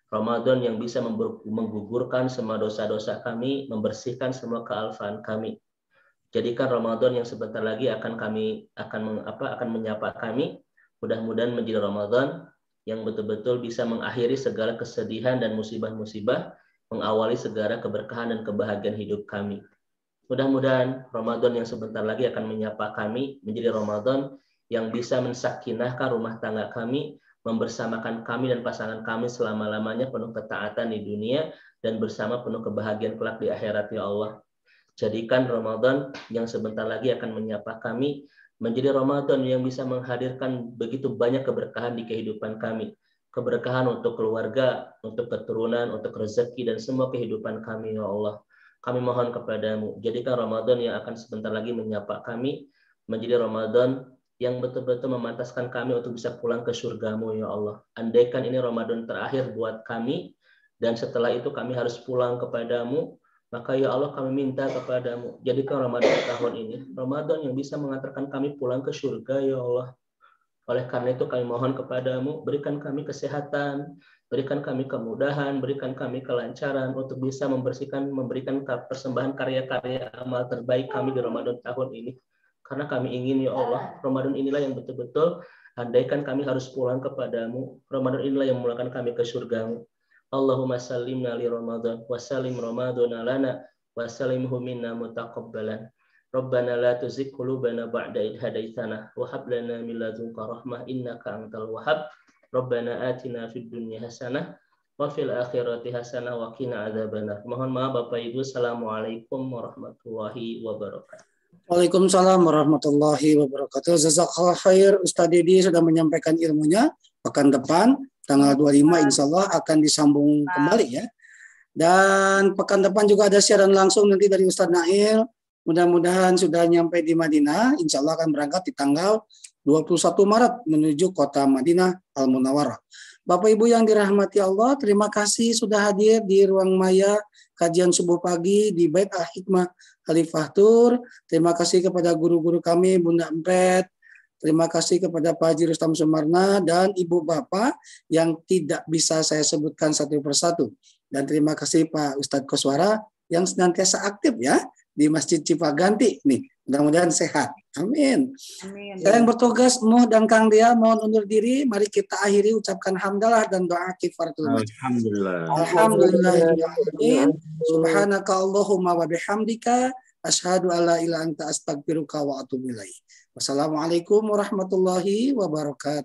Ramadan yang bisa menggugurkan semua dosa-dosa kami, membersihkan semua kealfaan kami. Jadikan Ramadan yang sebentar lagi akan menyapa kami, mudah-mudahan menjadi Ramadan yang betul-betul bisa mengakhiri segala kesedihan dan musibah-musibah, mengawali segala keberkahan dan kebahagiaan hidup kami. Mudah-mudahan Ramadan yang sebentar lagi akan menyapa kami menjadi Ramadan yang bisa mensakinahkan rumah tangga kami, membersamakan kami dan pasangan kami selama-lamanya penuh ketaatan di dunia dan bersama penuh kebahagiaan kelak di akhirat ya Allah. Jadikan Ramadan yang sebentar lagi akan menyapa kami menjadi Ramadan yang bisa menghadirkan begitu banyak keberkahan di kehidupan kami. Keberkahan untuk keluarga, untuk keturunan, untuk rezeki dan semua kehidupan kami ya Allah. Kami mohon kepadamu, jadikan Ramadan yang akan sebentar lagi menyapa kami menjadi Ramadan yang betul-betul memantaskan kami untuk bisa pulang ke surgamu ya Allah. Andaikan ini Ramadan terakhir buat kami dan setelah itu kami harus pulang kepadamu, maka ya Allah kami minta kepadamu, jadikan Ramadan tahun ini Ramadan yang bisa mengantarkan kami pulang ke surga ya Allah. Oleh karena itu kami mohon kepadamu, berikan kami kesehatan, berikan kami kemudahan, berikan kami kelancaran untuk bisa memberikan persembahan karya-karya amal terbaik kami di Ramadan tahun ini. Karena kami ingin ya Allah, Ramadan inilah yang betul-betul, andaikan kami harus pulang kepadamu, Ramadan inilah yang memulakan kami ke surgamu. Allahumma sallimna li Ramadan, wa sallim Ramadana lana, wa sallimhu minna mutaqabbalan. Rabbana la tuzigh qulubana ba'da idh hadaitana wa hab lana min ladunka rahmah innaka antal wahhab. Rabbana atina fid dunya hasanah wa fil akhirati hasanah wa qina adzabannar. Mohon maaf Bapak Ibu. Assalamualaikum warahmatullahi wabarakatuh. Waalaikumsalam warahmatullahi wabarakatuh. Jazakallah khair. Ustaz Didi sudah menyampaikan ilmunya. Pekan depan tanggal 25 insya Allah akan disambung kembali ya. Dan pekan depan juga ada siaran langsung nanti dari Ustaz Nail. Mudah-mudahan sudah nyampe di Madinah. Insya Allah akan berangkat di tanggal 21 Maret menuju kota Madinah Al-Munawwarah. Bapak Ibu yang dirahmati Allah, terima kasih sudah hadir di ruang maya kajian subuh pagi di Bait Al-Hikmah Khalifah Tur. Terima kasih kepada guru-guru kami, Bunda Empet. Terima kasih kepada Pak Haji Rustam Sumarna dan Ibu Bapak yang tidak bisa saya sebutkan satu persatu. Dan terima kasih Pak Ustadz Koswara yang senantiasa aktif ya di Masjid Cipaganti. Nih, mudah-mudahan sehat. Amin. Amin. Saya yang bertugas, Muh dan Kang Dia mohon undur diri. Mari kita akhiri ucapkan hamdalah dan doa kifaratul majlis. Alhamdulillah. Alhamdulillahirrahmanirrahim. Subhanaka Allahumma wa bihamdika asyhadu alla ilaha illa anta astaghfiruka wa atubu ilaik. Wassalamualaikum warahmatullahi wabarakatuh.